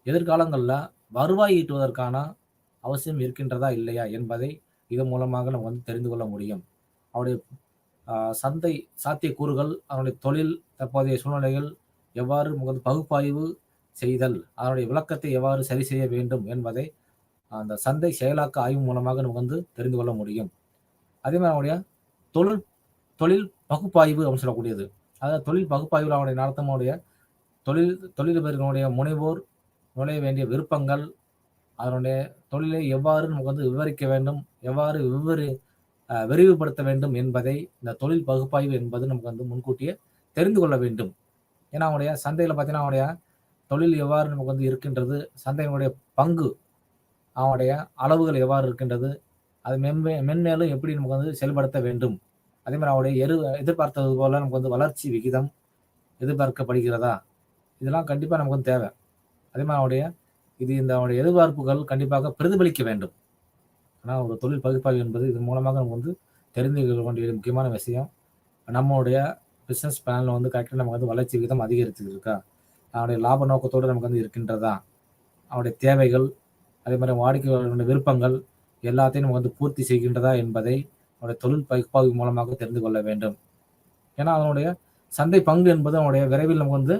எதிர்காலங்களில் வருவாய் ஈட்டுவதற்கான அவசியம் இருக்கின்றதா இல்லையா என்பதை இதன் மூலமாக நம்ம வந்து தெரிந்து கொள்ள முடியும். அவருடைய சந்தை சாத்தியக்கூறுகள், அதனுடைய தொழில் தற்போதைய சூழ்நிலைகள் எவ்வாறு வந்து பகுப்பாய்வு செய்தல், அதனுடைய விளக்கத்தை எவ்வாறு சரி செய்ய வேண்டும் என்பதை அந்த சந்தை செயலாக்க ஆய்வு மூலமாக நம்ம வந்து தெரிந்து கொள்ள முடியும். அதே மாதிரி அவனுடைய தொழில் பகுப்பாய்வு அப்படின்னு சொல்லக்கூடியது, அதாவது தொழில் பகுப்பாய்வில் அவனுடைய நடத்தமுடைய தொழிலதிபர்களுடைய முனைவோர் நுழைய வேண்டிய விருப்பங்கள், அதனுடைய தொழிலை எவ்வாறு நமக்கு வந்து விவரிக்க வேண்டும், எவ்வாறு விரிவுபடுத்த வேண்டும் என்பதை இந்த தொழில் பகுப்பாய்வு என்பது நமக்கு வந்து முன்கூட்டியே தெரிந்து கொள்ள வேண்டும். ஏன்னா அவனுடைய சந்தையில் பார்த்தீங்கன்னா அவனுடைய தொழில் எவ்வாறு நமக்கு வந்து இருக்கின்றது, சந்தையினுடைய பங்கு, அவனுடைய அளவுகள் எவ்வாறு இருக்கின்றது, அது மென்மேலும் எப்படி நமக்கு வந்து செயல்படுத்த வேண்டும், அதே மாதிரி அவனுடைய எதிர்பார்த்தது போல நமக்கு வந்து வளர்ச்சி விகிதம் எதிர்பார்க்கப்படுகிறதா, இதெல்லாம் கண்டிப்பாக நமக்கு வந்து தேவை. அதே மாதிரி அவனுடைய எதிர்பார்ப்புகள் கண்டிப்பாக பிரதிபலிக்க வேண்டும். ஆனால் ஒரு தொழில் பகுப்பாய்வு என்பது இதன் மூலமாக நம்ம வந்து தெரிந்து கொள்ள வேண்டிய முக்கியமான விஷயம். நம்மளுடைய பிஸ்னஸ் பிளானில் வந்து கரெக்டாக நமக்கு வந்து வளர்ச்சி விகிதம் அதிகரித்து இருக்கா, அவனுடைய லாப நோக்கத்தோடு நமக்கு வந்து இருக்கின்றதா, அவனுடைய தேவைகள், அதே மாதிரி வாடிக்கையாளர்களுடைய விருப்பங்கள் எல்லாத்தையும் நமக்கு வந்து பூர்த்தி செய்கின்றதா என்பதை அவனுடைய தொழில் பகுப்பாய்வு மூலமாக தெரிந்து கொள்ள வேண்டும். ஏன்னா அதனுடைய சந்தை பங்கு என்பது அவனுடைய விரைவில் நமக்கு வந்து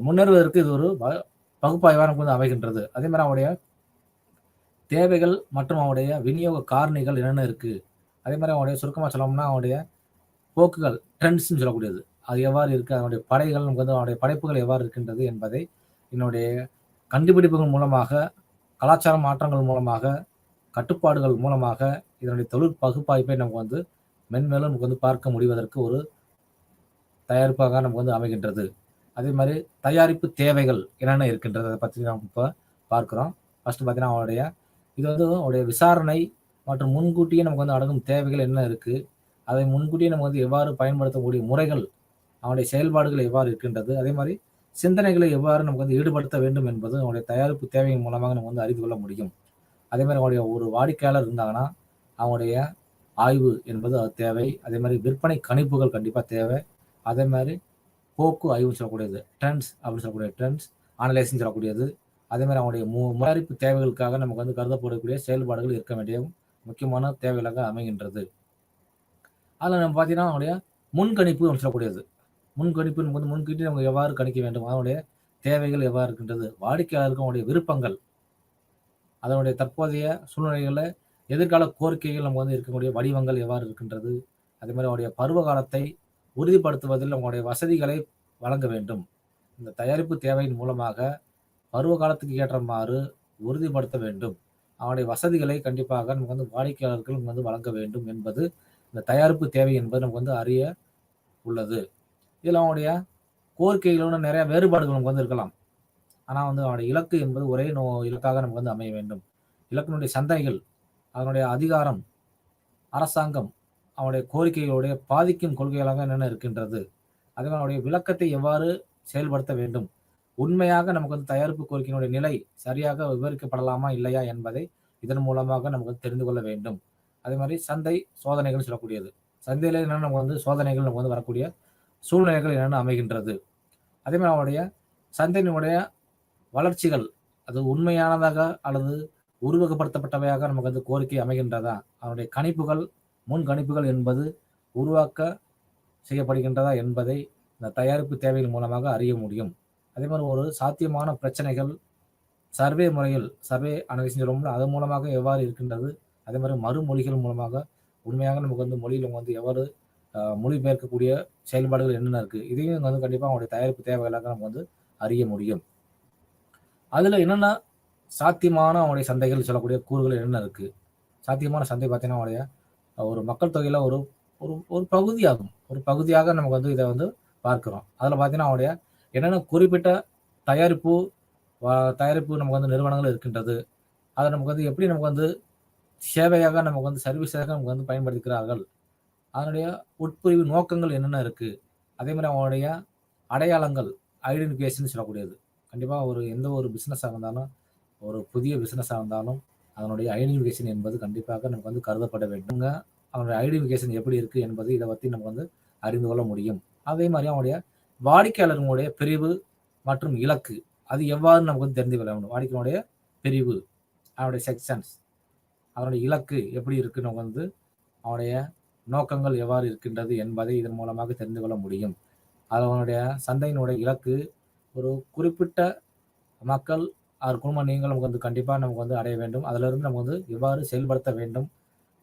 முன்னேறுவதற்கு இது ஒரு பகுப்பாய்வாக நமக்கு வந்து அமைகின்றது. அதே மாதிரி அவனுடைய தேவைகள் மற்றும் அவனுடைய விநியோக காரணிகள் என்னென்ன இருக்கு, அதே மாதிரி அவனுடைய சுருக்கமாக சொல்லணும்னா அவனுடைய போக்குகள், ட்ரெண்ட்ஸ்ன்னு சொல்லக்கூடியது, அது எவ்வாறு இருக்கு, அதனுடைய படைகள் நமக்கு வந்து அவனுடைய படைப்புகள் எவ்வாறு இருக்கின்றது என்பதை என்னுடைய கண்டுபிடிப்புகள் மூலமாக, கலாச்சார மாற்றங்கள் மூலமாக, கட்டுப்பாடுகள் மூலமாக இதனுடைய தொழில் பகுப்பாய்ப்பை நமக்கு வந்து மென்மேலும் நமக்கு வந்து பார்க்க முடிவதற்கு ஒரு தயாரிப்பாக நமக்கு வந்து அமைகின்றது. அதே மாதிரி தயாரிப்பு தேவைகள் என்னென்ன இருக்கின்றது அதை பற்றி நாம் இப்போ பார்க்குறோம். ஃபர்ஸ்ட் பார்த்தீங்கன்னா அவனுடைய இது வந்து அவனுடைய விசாரணை மற்றும் முன்கூட்டியே நமக்கு வந்து அடங்கும் தேவைகள் என்ன இருக்கு, அதை முன்கூட்டியே நம்ம வந்து எவ்வாறு பயன்படுத்தக்கூடிய முறைகள், அவனுடைய செயல்பாடுகள் எவ்வாறு இருக்கின்றது, அதே மாதிரி சிந்தனைகளை எவ்வாறு நமக்கு வந்து ஈடுபடுத்த வேண்டும் என்பது அவனுடைய தயாரிப்பு தேவையின் மூலமாக நம்ம வந்து அறிந்து கொள்ள முடியும். அதே மாதிரி அவனுடைய ஒரு வாடிக்கையாளர் இருந்தாங்கன்னா அவனுடைய ஆய்வு என்பது அது தேவை. அதே மாதிரி விற்பனை கணிப்புகள் கண்டிப்பாக தேவை. அதே மாதிரி போக்கு ஆய்வுன்னு சொல்லக்கூடியது, ட்ரெண்ட்ஸ் அப்படின்னு சொல்லக்கூடிய ட்ரெண்ட்ஸ் அனலைஸ்ன்னு சொல்லக்கூடியது. அதே மாதிரி அவனுடைய முன்னறிப்பு தேவைகளுக்காக நமக்கு வந்து கருதப்படக்கூடிய செயல்பாடுகள் இருக்க வேண்டிய முக்கியமான தேவைகளாக அமைகின்றது. அதில் நம்ம பார்த்தீங்கன்னா அவனுடைய முன்கணிப்பு அப்படின்னு சொல்லக்கூடியது. முன்கணிப்பு வந்து முன்கூட்டி நம்ம எவ்வாறு கணிக்க வேண்டும், அதனுடைய தேவைகள் எவ்வாறு இருக்கின்றது, வாடிக்கையாளருக்கு அவனுடைய விருப்பங்கள், அதனுடைய தற்போதைய சூழ்நிலைகளில் எதிர்கால கோரிக்கைகள் நம்ம வந்து இருக்கக்கூடிய வடிவங்கள் எவ்வாறு இருக்கின்றது, அதே மாதிரி அவனுடைய பருவ காலத்தை உறுதிப்படுத்துவதில் அவங்களுடைய வசதிகளை வழங்க வேண்டும். இந்த தயாரிப்பு தேவையின் மூலமாக பருவ காலத்துக்கு ஏற்றமாறு உறுதிப்படுத்த வேண்டும். அவனுடைய வசதிகளை கண்டிப்பாக நமக்கு வந்து வாடிக்கையாளர்கள் வந்து வழங்க வேண்டும் என்பது இந்த தயாரிப்பு தேவை என்பது நமக்கு வந்து அறிய உள்ளது. இதில் அவனுடைய கோரிக்கைகளோட நிறைய வேறுபாடுகள் நமக்கு வந்து இருக்கலாம். ஆனால் வந்து அவனுடைய இலக்கு என்பது ஒரே இலக்காக நமக்கு வந்து அமைய வேண்டும். இலக்கினுடைய சந்தைகள், அதனுடைய அதிகாரம், அரசாங்கம் அவனுடைய கோரிக்கைகளுடைய பாதிக்கும் கொள்கைகளாக என்னென்ன இருக்கின்றது, அதே மாதிரி அவனுடைய விளக்கத்தை எவ்வாறு செயல்படுத்த வேண்டும், உண்மையாக நமக்கு வந்து தயாரிப்பு கோரிக்கையினுடைய நிலை சரியாக விவரிக்கப்படலாமா இல்லையா என்பதை இதன் மூலமாக நமக்கு தெரிந்து கொள்ள வேண்டும். அதே மாதிரி சந்தை சோதனைகள் சொல்லக்கூடியது, சந்தையில் என்னென்ன நமக்கு வந்து சோதனைகள் நமக்கு வந்து வரக்கூடிய சூழ்நிலைகள் என்னென்ன அமைகின்றது, அதே மாதிரி அவனுடைய சந்தையினுடைய வளர்ச்சிகள் அது உண்மையானதாக அல்லது உருவகப்படுத்தப்பட்டவையாக நமக்கு வந்து கோரிக்கை அமைகின்றதா, அவனுடைய கணிப்புகள் முன்கணிப்புகள் என்பது உருவாக்க செய்யப்படுகின்றதா என்பதை இந்த தயாரிப்பு தேவைகள் மூலமாக அறிய முடியும். அதே மாதிரி ஒரு சாத்தியமான பிரச்சனைகள் சர்வே முறையில், சர்வே அனலைஸ் சொல்லுவோம்ல, அது மூலமாக எவ்வாறு இருக்கின்றது, அதே மாதிரி மறுமொழிகள் மூலமாக உண்மையாக நமக்கு வந்து மொழியில் வந்து எவ்வாறு மொழிபெயர்க்கக்கூடிய செயல்பாடுகள் என்னென்ன இருக்குது, இதையும் வந்து கண்டிப்பாக அவங்களுடைய தயாரிப்பு தேவைகளாக நம்ம வந்து அறிய முடியும். அதில் என்னென்ன சாத்தியமான அவனுடைய சந்தைகள் சொல்லக்கூடிய கூறுகள் என்னென்ன இருக்குது. சாத்தியமான சந்தை பார்த்தீங்கன்னா அவனுடைய ஒரு மக்கள் தொகையில் ஒரு ஒரு ஒரு பகுதியாகும், ஒரு பகுதியாக நமக்கு வந்து இதை வந்து பார்க்குறோம். அதில் பார்த்தீங்கன்னா அவனுடைய என்னென்ன குறிப்பிட்ட தயாரிப்பு தயாரிப்பு நமக்கு வந்து நிறுவனங்கள் இருக்கின்றது, அதை நமக்கு வந்து எப்படி நமக்கு வந்து சேவையாக நமக்கு வந்து சர்வீஸாக நமக்கு வந்து பயன்படுத்துகிறார்கள், அதனுடைய உட்பிரிவு நோக்கங்கள் என்னென்ன இருக்குது, அதே மாதிரி அவனுடைய அடையாளங்கள், ஐடென்டிஃபிகேஷன் சொல்லக்கூடியது. கண்டிப்பாக ஒரு எந்த ஒரு பிஸ்னஸாக இருந்தாலும், ஒரு புதிய பிஸ்னஸாக இருந்தாலும் அதனுடைய ஐடென்டிஃபிகேஷன் என்பது கண்டிப்பாக நமக்கு வந்து கருதப்பட வேண்டுங்க. அவனுடைய ஐடென்டிஃபிகேஷன் எப்படி இருக்குது என்பது இதை பற்றி நம்ம வந்து அறிந்து கொள்ள முடியும். அதே மாதிரி அவனுடைய வாடிக்கையாளர்களுடைய பிரிவு மற்றும் இலக்கு அது எவ்வாறு நமக்கு வந்து தெரிந்து கொள்ள வேண்டும். வாடிக்கையாளருடைய பிரிவு, அவனுடைய செக்ஷன்ஸ், அவனுடைய இலக்கு எப்படி இருக்குது, நமக்கு வந்து அவனுடைய நோக்கங்கள் எவ்வாறு இருக்கின்றது என்பதை இதன் மூலமாக தெரிந்து கொள்ள முடியும். அவனுடைய சந்தையினுடைய இலக்கு ஒரு குறிப்பிட்ட மக்கள் குடும்ப நீங்கள் நமக்கு வந்து கண்டிப்பாக நமக்கு வந்து அடைய வேண்டும். அதிலிருந்து நம்ம வந்து எவ்வாறு செயல்படுத்த வேண்டும்,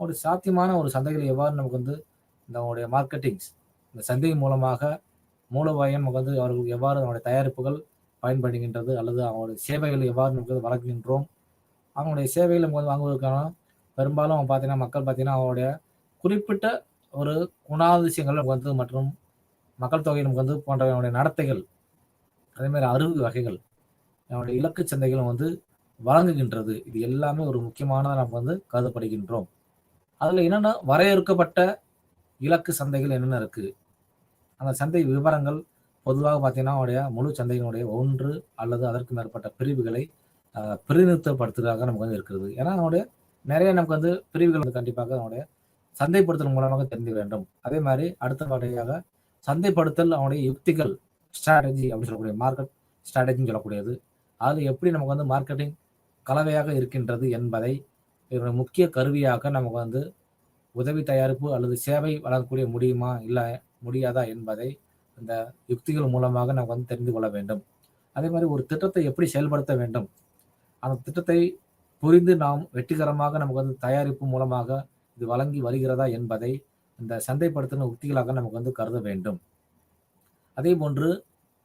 ஒரு சாத்தியமான ஒரு சந்தைகளை எவ்வாறு நமக்கு வந்து நம்முடைய மார்க்கெட்டிங்ஸ், இந்த சந்தை மூலமாக மூலோபாயம் நமக்கு வந்து அவர்கள் எவ்வாறு அவனுடைய தயாரிப்புகள் பயன்படுகின்றது அல்லது அவங்களுடைய சேவைகள் எவ்வாறு நமக்கு வந்து வழங்குகின்றோம், அவங்களுடைய சேவைகள் நமக்கு வந்து வாங்குவதற்கான பெரும்பாலும் பார்த்தீங்கன்னா மக்கள் பார்த்தீங்கன்னா அவருடைய குறிப்பிட்ட ஒரு குணாதிசயங்கள் நமக்கு வந்து மற்றும் மக்கள் தொகை நமக்கு வந்து போன்ற அவனுடைய நடத்தைகள், அதே மாதிரி அறுவு வகைகள் நம்முடைய இலக்கு சந்தைகளும் வந்து வழங்குகின்றது. இது எல்லாமே ஒரு முக்கியமானதாக நம்ம வந்து கருதப்படுகின்றோம். அதில் என்னென்ன வரையறுக்கப்பட்ட இலக்கு சந்தைகள் என்னென்ன இருக்குது, அந்த சந்தை விவரங்கள் பொதுவாக பார்த்தீங்கன்னா அவனுடைய முழு சந்தையினுடைய ஒன்று அல்லது அதற்கு மேற்பட்ட பிரிவுகளை பிரதிநிதித்துவப்படுத்துவதாக நமக்கு வந்து இருக்கிறது. ஏன்னா அவனுடைய நிறைய நமக்கு வந்து பிரிவுகள் வந்து கண்டிப்பாக அவனுடைய சந்தைப்படுத்தல் மூலமாக தெரிந்து வேண்டும். அதே மாதிரி அடுத்தபடியாக சந்தைப்படுத்தல் அவனுடைய யுக்திகள், ஸ்ட்ராட்டஜி அப்படின்னு சொல்லக்கூடிய மார்க்கெட் ஸ்ட்ராட்டஜின்னு சொல்லக்கூடியது. அது எப்படி நமக்கு வந்து மார்க்கெட்டிங் கலவையாக இருக்கின்றது என்பதை இதனுடைய முக்கிய கருவியாக நமக்கு வந்து உதவி தயாரிப்பு அல்லது சேவை வழங்கக்கூடிய முடியுமா, இல்லை முடியாதா என்பதை இந்த யுக்திகள் மூலமாக நமக்கு வந்து தெரிந்து கொள்ள வேண்டும். அதே மாதிரி ஒரு திட்டத்தை எப்படி செயல்படுத்த வேண்டும், அந்த திட்டத்தை புரிந்து நாம் வெற்றிகரமாக நமக்கு வந்து தயாரிப்பு மூலமாக இது வழங்கி வருகிறதா என்பதை இந்த சந்தைப்படுத்தின உத்திகளாக நமக்கு வந்து கருத வேண்டும். அதே போன்று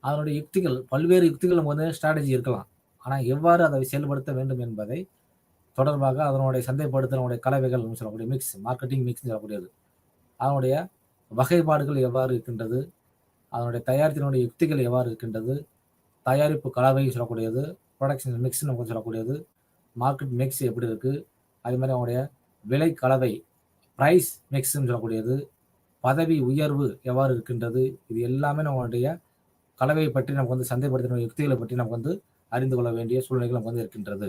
அதனுடைய யுக்திகள், பல்வேறு யுக்திகள் நமக்கு வந்து ஸ்ட்ராட்டஜி இருக்கலாம். ஆனால் எவ்வாறு அதை செயல்படுத்த வேண்டும் என்பதை தொடர்பாக அதனுடைய சந்தைப்படுத்தலுடைய கலவைகள் சொல்லக்கூடிய மிக்ஸ், மார்க்கெட்டிங் மிக்ஸ் சொல்லக்கூடியது, அதனுடைய வகைப்பாடுகள் எவ்வாறு இருக்கின்றது, அதனுடைய தயாரிப்பினுடைய யுக்திகள் எவ்வாறு இருக்கின்றது, தயாரிப்பு கலவை சொல்லக்கூடியது, ப்ரொடக்ஷன் மிக்ஸ் நமக்கு சொல்லக்கூடியது, மார்க்கெட் மிக்ஸ் எப்படி இருக்குது, அதே மாதிரி அவனுடைய விலை கலவை ப்ரைஸ் மிக்ஸ்ன்னு சொல்லக்கூடியது, பதவி உயர்வு எவ்வாறு இருக்கின்றது, இது எல்லாமே நம்மளுடைய கலவையை பற்றி நமக்கு வந்து சந்தைப்படுத்தின யுக்திகளை பற்றி நமக்கு வந்து அறிந்து கொள்ள வேண்டிய சூழ்நிலைகள் நமக்கு வந்து இருக்கின்றது.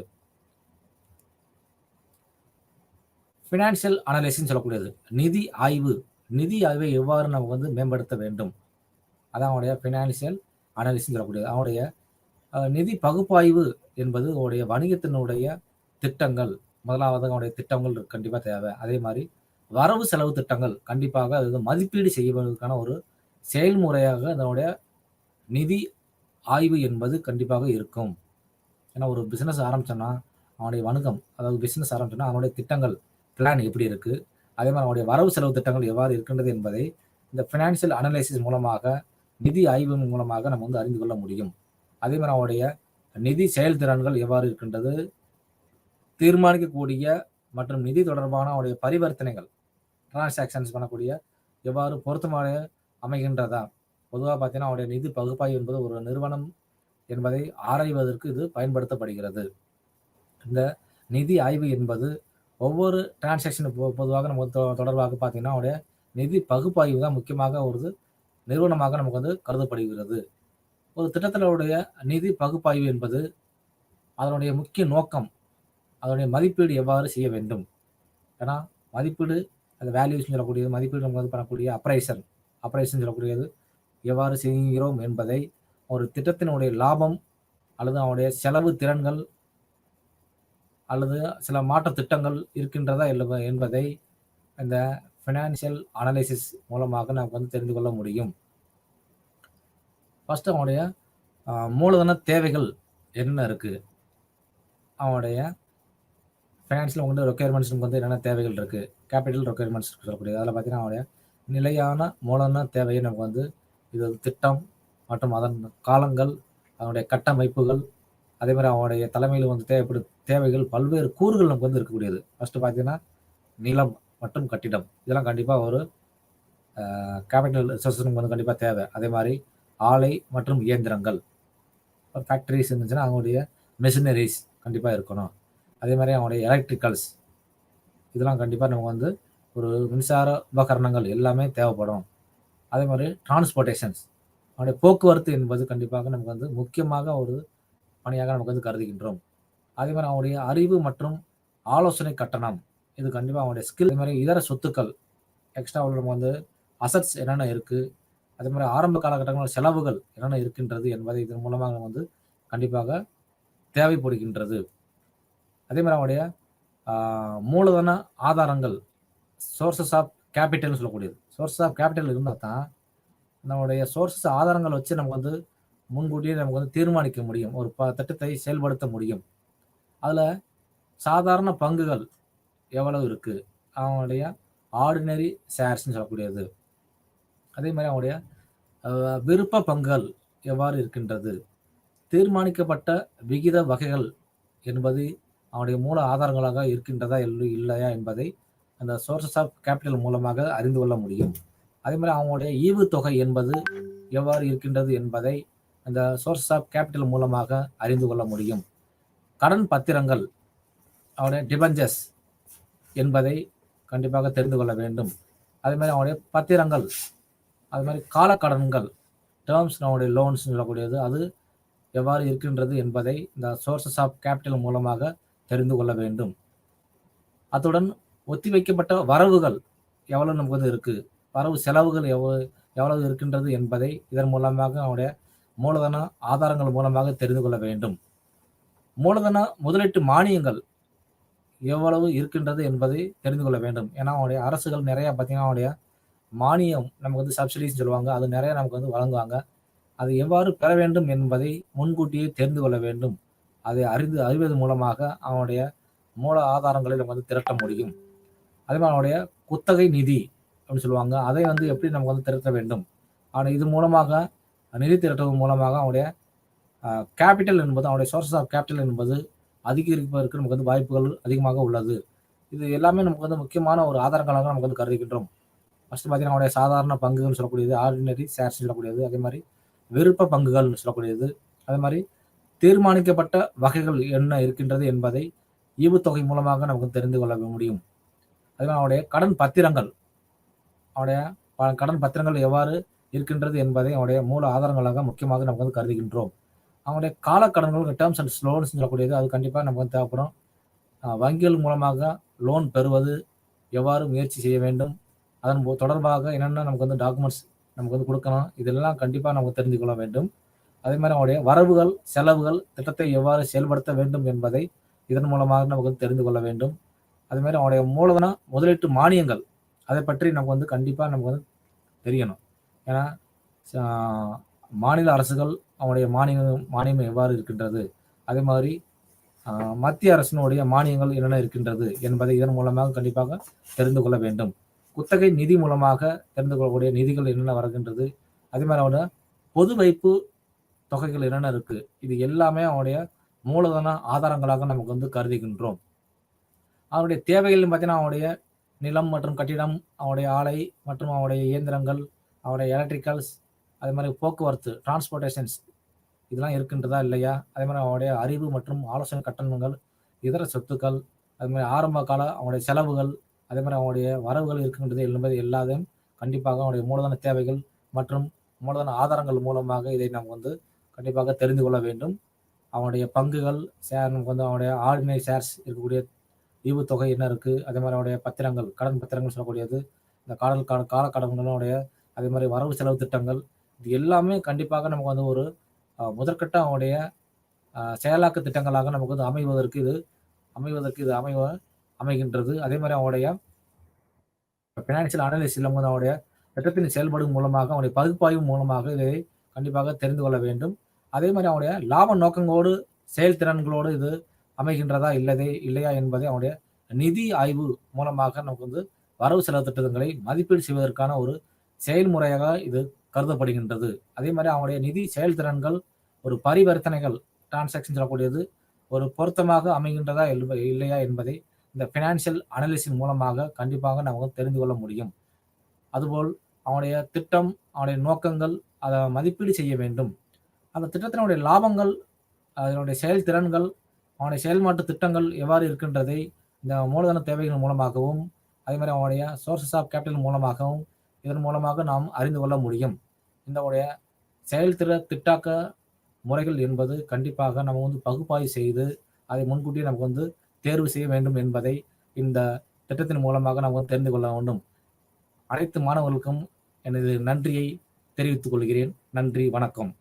ஃபினான்ஷியல் அனலைசிஸ் சொல்லக்கூடியது நிதி ஆய்வு. நிதி ஆய்வை எவ்வாறு நம்ம வந்து மேம்படுத்த வேண்டும், அதான் அவனுடைய ஃபினான்ஷியல் அனலைசிஸ் சொல்லக்கூடியது. அவனுடைய நிதி பகுப்பாய்வு என்பது அவருடைய வணிகத்தினுடைய திட்டங்கள், முதலாவது அவனுடைய திட்டங்கள் கண்டிப்பாக தேவை. அதே மாதிரி வரவு செலவு திட்டங்கள் கண்டிப்பாக அது மதிப்பீடு செய்வதற்கான ஒரு செயல்முறையாக அதனுடைய நிதி ஆய்வு என்பது கண்டிப்பாக இருக்கும். ஏன்னா ஒரு பிஸ்னஸ் ஆரம்பிச்சோன்னா அவனுடைய வணிகம், அதாவது பிஸ்னஸ் ஆரம்பிச்சோன்னா அவனுடைய திட்டங்கள் பிளான் எப்படி இருக்குது, அதே மாதிரி அவனுடைய வரவு செலவு திட்டங்கள் எவ்வாறு இருக்கின்றது என்பதை இந்த ஃபினான்ஷியல் அனலைசிஸ் மூலமாக, நிதி ஆய்வு மூலமாக நம்ம வந்து அறிந்து கொள்ள முடியும். அதே மாதிரி அவனுடைய நிதி செயல்திறன்கள் எவ்வாறு இருக்கின்றது, தீர்மானிக்கக்கூடிய மற்றும் நிதி தொடர்பான அவருடைய பரிவர்த்தனைகள், டிரான்சாக்ஷன்ஸ் பண்ணக்கூடிய எவ்வாறு பொருத்தமாக அமைகின்றதா. பொதுவாக பார்த்தீங்கன்னா அவருடைய நிதி பகுப்பாய்வு என்பது ஒரு நிறுவனம் என்பதை ஆராய்வதற்கு இது பயன்படுத்தப்படுகிறது. இந்த நிதி ஆய்வு என்பது ஒவ்வொரு டிரான்சாக்ஷன் பொதுவாக நம்ம தொடர்பாக பார்த்தீங்கன்னா அவருடைய நிதி பகுப்பாய்வு தான் முக்கியமாக ஒரு நிறுவனமாக நமக்கு வந்து கருதப்படுகிறது. ஒரு திட்டத்தினுடைய நிதி பகுப்பாய்வு என்பது அதனுடைய முக்கிய நோக்கம், அதனுடைய மதிப்பீடு எவ்வாறு செய்ய வேண்டும். ஏன்னா மதிப்பீடு அந்த வேல்யூஸ் சொல்லக்கூடியது, மதிப்பீடு நம்ம வந்து பண்ணக்கூடிய அப்ரைசன் சொல்லக்கூடியது எவ்வாறு செய்கிறோம் என்பதை, ஒரு திட்டத்தினுடைய லாபம் அல்லது அவனுடைய செலவு திறன்கள் அல்லது சில மாற்ற திட்டங்கள் இருக்கின்றதா என்பதை இந்த ஃபினான்ஷியல் அனலைசிஸ் மூலமாக நமக்கு வந்து தெரிந்து கொள்ள முடியும். ஃபர்ஸ்ட் அவனுடைய மூலதன தேவைகள் என்ன இருக்குது, அவனுடைய ஃபினான்ஷியல் வந்து ரெக்குயர்மெண்ட்ஸ் வந்து என்னென்ன தேவைகள் இருக்குது, கேபிட்டல் ரெக்குயர்மெண்ட்ஸ் சொல்லக்கூடியது. அதில் பார்த்தீங்கன்னா அவனுடைய நிலையான மூலதன தேவையை நமக்கு வந்து இது திட்டம் மற்றும் அதன் காலங்கள், அதனுடைய கட்டமைப்புகள், அதே மாதிரி அவனுடைய தலைமையில் வந்து தேவைப்படும் தேவைகள், பல்வேறு கூறுகள் நமக்கு வந்து இருக்கக்கூடியது. ஃபர்ஸ்ட் பார்த்தீங்கன்னா நிலம் மற்றும் கட்டிடம், இதெல்லாம் கண்டிப்பாக ஒரு கேபிட்டல் ரிசோர்ஸஸ் நமக்கு வந்து கண்டிப்பாக தேவை. அதே மாதிரி ஆலை மற்றும் இயந்திரங்கள், ஃபேக்டரிஸ் இருந்துச்சுன்னா அவங்களுடைய மெஷினரிஸ் கண்டிப்பாக இருக்கணும். அதே மாதிரி அவனுடைய எலக்ட்ரிக்கல்ஸ், இதெல்லாம் கண்டிப்பாக நமக்கு வந்து ஒரு மின்சார உபகரணங்கள் எல்லாமே தேவைப்படும். அதே மாதிரி டிரான்ஸ்போர்ட்டேஷன்ஸ், அவனுடைய போக்குவரத்து என்பது கண்டிப்பாக நமக்கு வந்து முக்கியமாக ஒரு பணியாக நமக்கு வந்து கருதுகின்றோம். அதே மாதிரி அவனுடைய அறிவு மற்றும் ஆலோசனை கட்டணம், இது கண்டிப்பாக அவனுடைய ஸ்கில். அதே மாதிரி இதர சொத்துக்கள், எக்ஸ்ட்ரா நம்ம வந்து அசட்ஸ் என்னென்ன இருக்குது, அதே மாதிரி ஆரம்ப காலகட்டங்களில் செலவுகள் என்னென்ன இருக்கின்றது என்பதை இதன் மூலமாக நம்ம வந்து கண்டிப்பாக தேவைப்படுகின்றது. அதே மாதிரி அவனுடைய மூலதன ஆதாரங்கள், சோர்சஸ் ஆஃப் கேபிட்டல்னு சொல்லக்கூடியது. சோர்சஸ் ஆஃப் கேபிட்டல் இருந்தால் தான் நம்மளுடைய சோர்சஸ் ஆதாரங்கள் வச்சு நமக்கு வந்து முன்கூட்டியே நமக்கு வந்து தீர்மானிக்க முடியும், ஒரு திட்டத்தை செயல்படுத்த முடியும். அதில் சாதாரண பங்குகள் எவ்வளவு இருக்குது, அவனுடைய ஆர்டினரி ஷேர்ஸ்ன்னு சொல்லக்கூடியது. அதே மாதிரி அவனுடைய விருப்ப பங்குகள் எவ்வாறு இருக்கின்றது, தீர்மானிக்கப்பட்ட விகித வகைகள் என்பது அவனுடைய மூல ஆதாரங்களாக இருக்கின்றதா இல்லையா என்பதை அந்த சோர்சஸ் ஆஃப் கேபிட்டல் மூலமாக அறிந்து கொள்ள முடியும். அதே மாதிரி அவங்களுடைய ஈவுத்தொகை என்பது எவ்வாறு இருக்கின்றது என்பதை அந்த சோர்சஸ் ஆஃப் கேபிட்டல் மூலமாக அறிந்து கொள்ள முடியும். கடன் பத்திரங்கள், அவனுடைய டிபெஞ்சர்ஸ் என்பதை கண்டிப்பாக தெரிந்து கொள்ள வேண்டும். அதே மாதிரி அவனுடைய பத்திரங்கள், அது மாதிரி காலக்கடன்கள், டேர்ம்ஸ் அவனுடைய லோன்ஸ் சொல்லக்கூடியது, அது எவ்வாறு இருக்கின்றது என்பதை இந்த சோர்சஸ் ஆஃப் கேபிட்டல் மூலமாக தெரிந்து கொள்ள வேண்டும். அத்துடன் ஒத்திவைக்கப்பட்ட வரவுகள், எவ்வளவு நமக்கு வந்து இருக்கு, வரவு செலவுகள் எவ்வளவு இருக்கின்றது என்பதை இதன் மூலமாக அவனுடைய மூலதன ஆதாரங்கள் மூலமாக தெரிந்து கொள்ள வேண்டும். மூலதன முதலீட்டு மானியங்கள் எவ்வளவு இருக்கின்றது என்பதை தெரிந்து கொள்ள வேண்டும். ஏன்னா அவனுடைய அரசுகள் நிறைய பார்த்தீங்கன்னா அவனுடைய மானியம் நமக்கு வந்து சப்சிடிஸ் சொல்லுவாங்க. அது நிறைய நமக்கு வந்து வழங்குவாங்க. அது எவ்வாறு பெற வேண்டும் என்பதை முன்கூட்டியே தெரிந்து கொள்ள வேண்டும். அதை அறிவது மூலமாக அவனுடைய மூல ஆதாரங்களை நம்ம வந்து திரட்ட முடியும். அதே மாதிரி அவனுடைய குத்தகை நிதி அப்படின்னு சொல்லுவாங்க. அதை வந்து எப்படி நமக்கு வந்து திரட்ட வேண்டும். அவன் இது மூலமாக நிதி திரட்டுவதன் மூலமாக அவனுடைய கேபிட்டல் என்பது அவனுடைய சோர்சஸ் ஆஃப் கேபிட்டல் என்பது அதிகரிப்பதற்கு நமக்கு வந்து வாய்ப்புகள் அதிகமாக உள்ளது. இது எல்லாமே நமக்கு வந்து முக்கியமான ஒரு ஆதாரங்களாக நமக்கு வந்து கருதுகின்றோம். ஃபர்ஸ்ட் பார்த்தீங்கன்னா அவனுடைய சாதாரண பங்குகள் சொல்லக்கூடியது, ஆர்டினரி ஷேர்ஸ் சொல்லக்கூடியது, அதே மாதிரி விருப்ப பங்குகள் சொல்லக்கூடியது, அதே மாதிரி தீர்மானிக்கப்பட்ட வகைகள் என்ன இருக்கின்றது என்பதை ஈவுத்தொகை மூலமாக நமக்கு தெரிந்து கொள்ள முடியும். அதே மாதிரி அவனுடைய கடன் பத்திரங்கள், அவனுடைய கடன் பத்திரங்கள் எவ்வாறு இருக்கின்றது என்பதை அவனுடைய மூல ஆதாரங்களாக முக்கியமாக நமக்கு வந்து கருதுகின்றோம். அவனுடைய காலக்கடன்கள் டேர்ம்ஸ் அண்ட் லோன்ஸ் சொல்லக்கூடியது அது கண்டிப்பாக நமக்கு வந்து தேவைப்படும். வங்கிகள் மூலமாக லோன் பெறுவது எவ்வாறு முயற்சி செய்ய வேண்டும், அதன் தொடர்பாக என்னென்ன நமக்கு வந்து டாக்குமெண்ட்ஸ் நமக்கு வந்து கொடுக்கணும், இதெல்லாம் கண்டிப்பாக நமக்கு தெரிந்து கொள்ள வேண்டும். அதே மாதிரி அவனுடைய வரவுகள் செலவுகள் திட்டத்தை எவ்வாறு செயல்படுத்த வேண்டும் என்பதை இதன் மூலமாக நமக்கு வந்து தெரிந்து கொள்ள வேண்டும். அதே மாதிரி அவனுடைய மூலதன முதலீட்டு மானியங்கள் அதை பற்றி நமக்கு வந்து கண்டிப்பாக நமக்கு வந்து தெரியணும். ஏன்னா மாநில அரசுகள் அவனுடைய மானியம் எவ்வாறு இருக்கின்றது, அதே மாதிரி மத்திய அரசினுடைய மானியங்கள் என்னென்ன இருக்கின்றது என்பதை இதன் மூலமாக கண்டிப்பாக தெரிந்து கொள்ள வேண்டும். குத்தகை நிதி மூலமாக தெரிந்து கொள்ளக்கூடிய நிதிகள் என்னென்ன வருகின்றது, அதே மாதிரி அவனுடைய பொது வைப்பு தொகைகள் என்னென்ன இருக்கு, இது எல்லாமே அவனுடைய மூலதன ஆதாரங்களாக நமக்கு வந்து கருதுகின்றோம். அவனுடைய தேவைகள் பார்த்தீங்கன்னா அவனுடைய நிலம் மற்றும் கட்டிடம், அவனுடைய ஆலை மற்றும் அவனுடைய இயந்திரங்கள், அவனுடைய எலக்ட்ரிக்கல்ஸ், அதே மாதிரி போக்குவரத்து டிரான்ஸ்போர்ட்டேஷன்ஸ் இதெல்லாம் இருக்கின்றதா இல்லையா, அதே மாதிரி அவனுடைய அறிவு மற்றும் ஆலோசனை கட்டணங்கள், இதர சொத்துக்கள், அது மாதிரி ஆரம்ப கால அவனுடைய செலவுகள், அதே மாதிரி அவனுடைய வரவுகள் இருக்கின்றது என்பது எல்லாத்தையும் கண்டிப்பாக அவனுடைய மூலதன தேவைகள் மற்றும் மூலதன ஆதாரங்கள் மூலமாக இதை நாம் வந்து கண்டிப்பாக தெரிந்து கொள்ள வேண்டும். அவனுடைய பங்குகள் ஷேர் நமக்கு வந்து அவனுடைய ஆர்டினரி ஷேர்ஸ் இருக்கக்கூடிய ஈவுத்தொகை என்ன இருக்கு, அதே மாதிரி அவனுடைய பத்திரங்கள் கடன் பத்திரங்கள் சொல்லக்கூடியது, இந்த கால கடன்களுடைய அதே மாதிரி வரவு செலவு திட்டங்கள், இது எல்லாமே கண்டிப்பாக நமக்கு வந்து ஒரு முதற்கட்ட அவனுடைய செயலாக்க திட்டங்களாக நமக்கு வந்து அமைவதற்கு இது அமைகின்றது. அதே மாதிரி அவனுடைய பினான்சியல் அனாலிசிஸ் வந்து அவனுடைய திட்டத்தின் செயல்படும் மூலமாக அவனுடைய பகுப்பாய்வு மூலமாக இதை கண்டிப்பாக தெரிந்து கொள்ள வேண்டும். அதே மாதிரி அவனுடைய லாப நோக்கங்களோடு செயல்திறன்களோடு இது அமைகின்றதா இல்லையா என்பதை அவனுடைய நிதி ஆய்வு மூலமாக நமக்கு வந்து வரவு செலவு திட்டங்களை மதிப்பீடு செய்வதற்கான ஒரு செயல்முறையாக இது கருதப்படுகின்றது. அதே மாதிரி அவனுடைய நிதி செயல்திறன்கள் ஒரு பரிவர்த்தனைகள் டிரான்சாக்ஷன் சொல்லக்கூடியது ஒரு பொருத்தமாக அமைகின்றதா இல்லையா என்பதை இந்த பினான்சியல் அனாலிசிஸ் மூலமாக கண்டிப்பாக நமக்கு தெரிந்து கொள்ள முடியும். அதுபோல் அவனுடைய திட்டம், அவனுடைய நோக்கங்கள் அதை மதிப்பீடு செய்ய வேண்டும். அந்த திட்டத்தினுடைய லாபங்கள், அதனுடைய செயல்திறன்கள், அவனுடைய செயல்மாற்று திட்டங்கள் எவ்வாறு இருக்கின்றதை இந்த மூலதன தேவைகள் மூலமாகவும் அதே மாதிரி அவனுடைய சோர்சஸ் ஆஃப் கேபிட்டல் மூலமாகவும் இதன் மூலமாக நாம் அறிந்து கொள்ள முடியும். இந்த திட்டாக்க முறைகள் என்பது கண்டிப்பாக நம்ம வந்து பகுப்பாய்வு செய்து அதை முன்கூட்டியே நமக்கு வந்து தேர்வு செய்ய வேண்டும் என்பதை இந்த திட்டத்தின் மூலமாக நாம் தெரிந்து கொள்ள வேண்டும். அனைத்து மாணவர்களுக்கும் எனது நன்றியை தெரிவித்துக் கொள்கிறேன். நன்றி, வணக்கம்.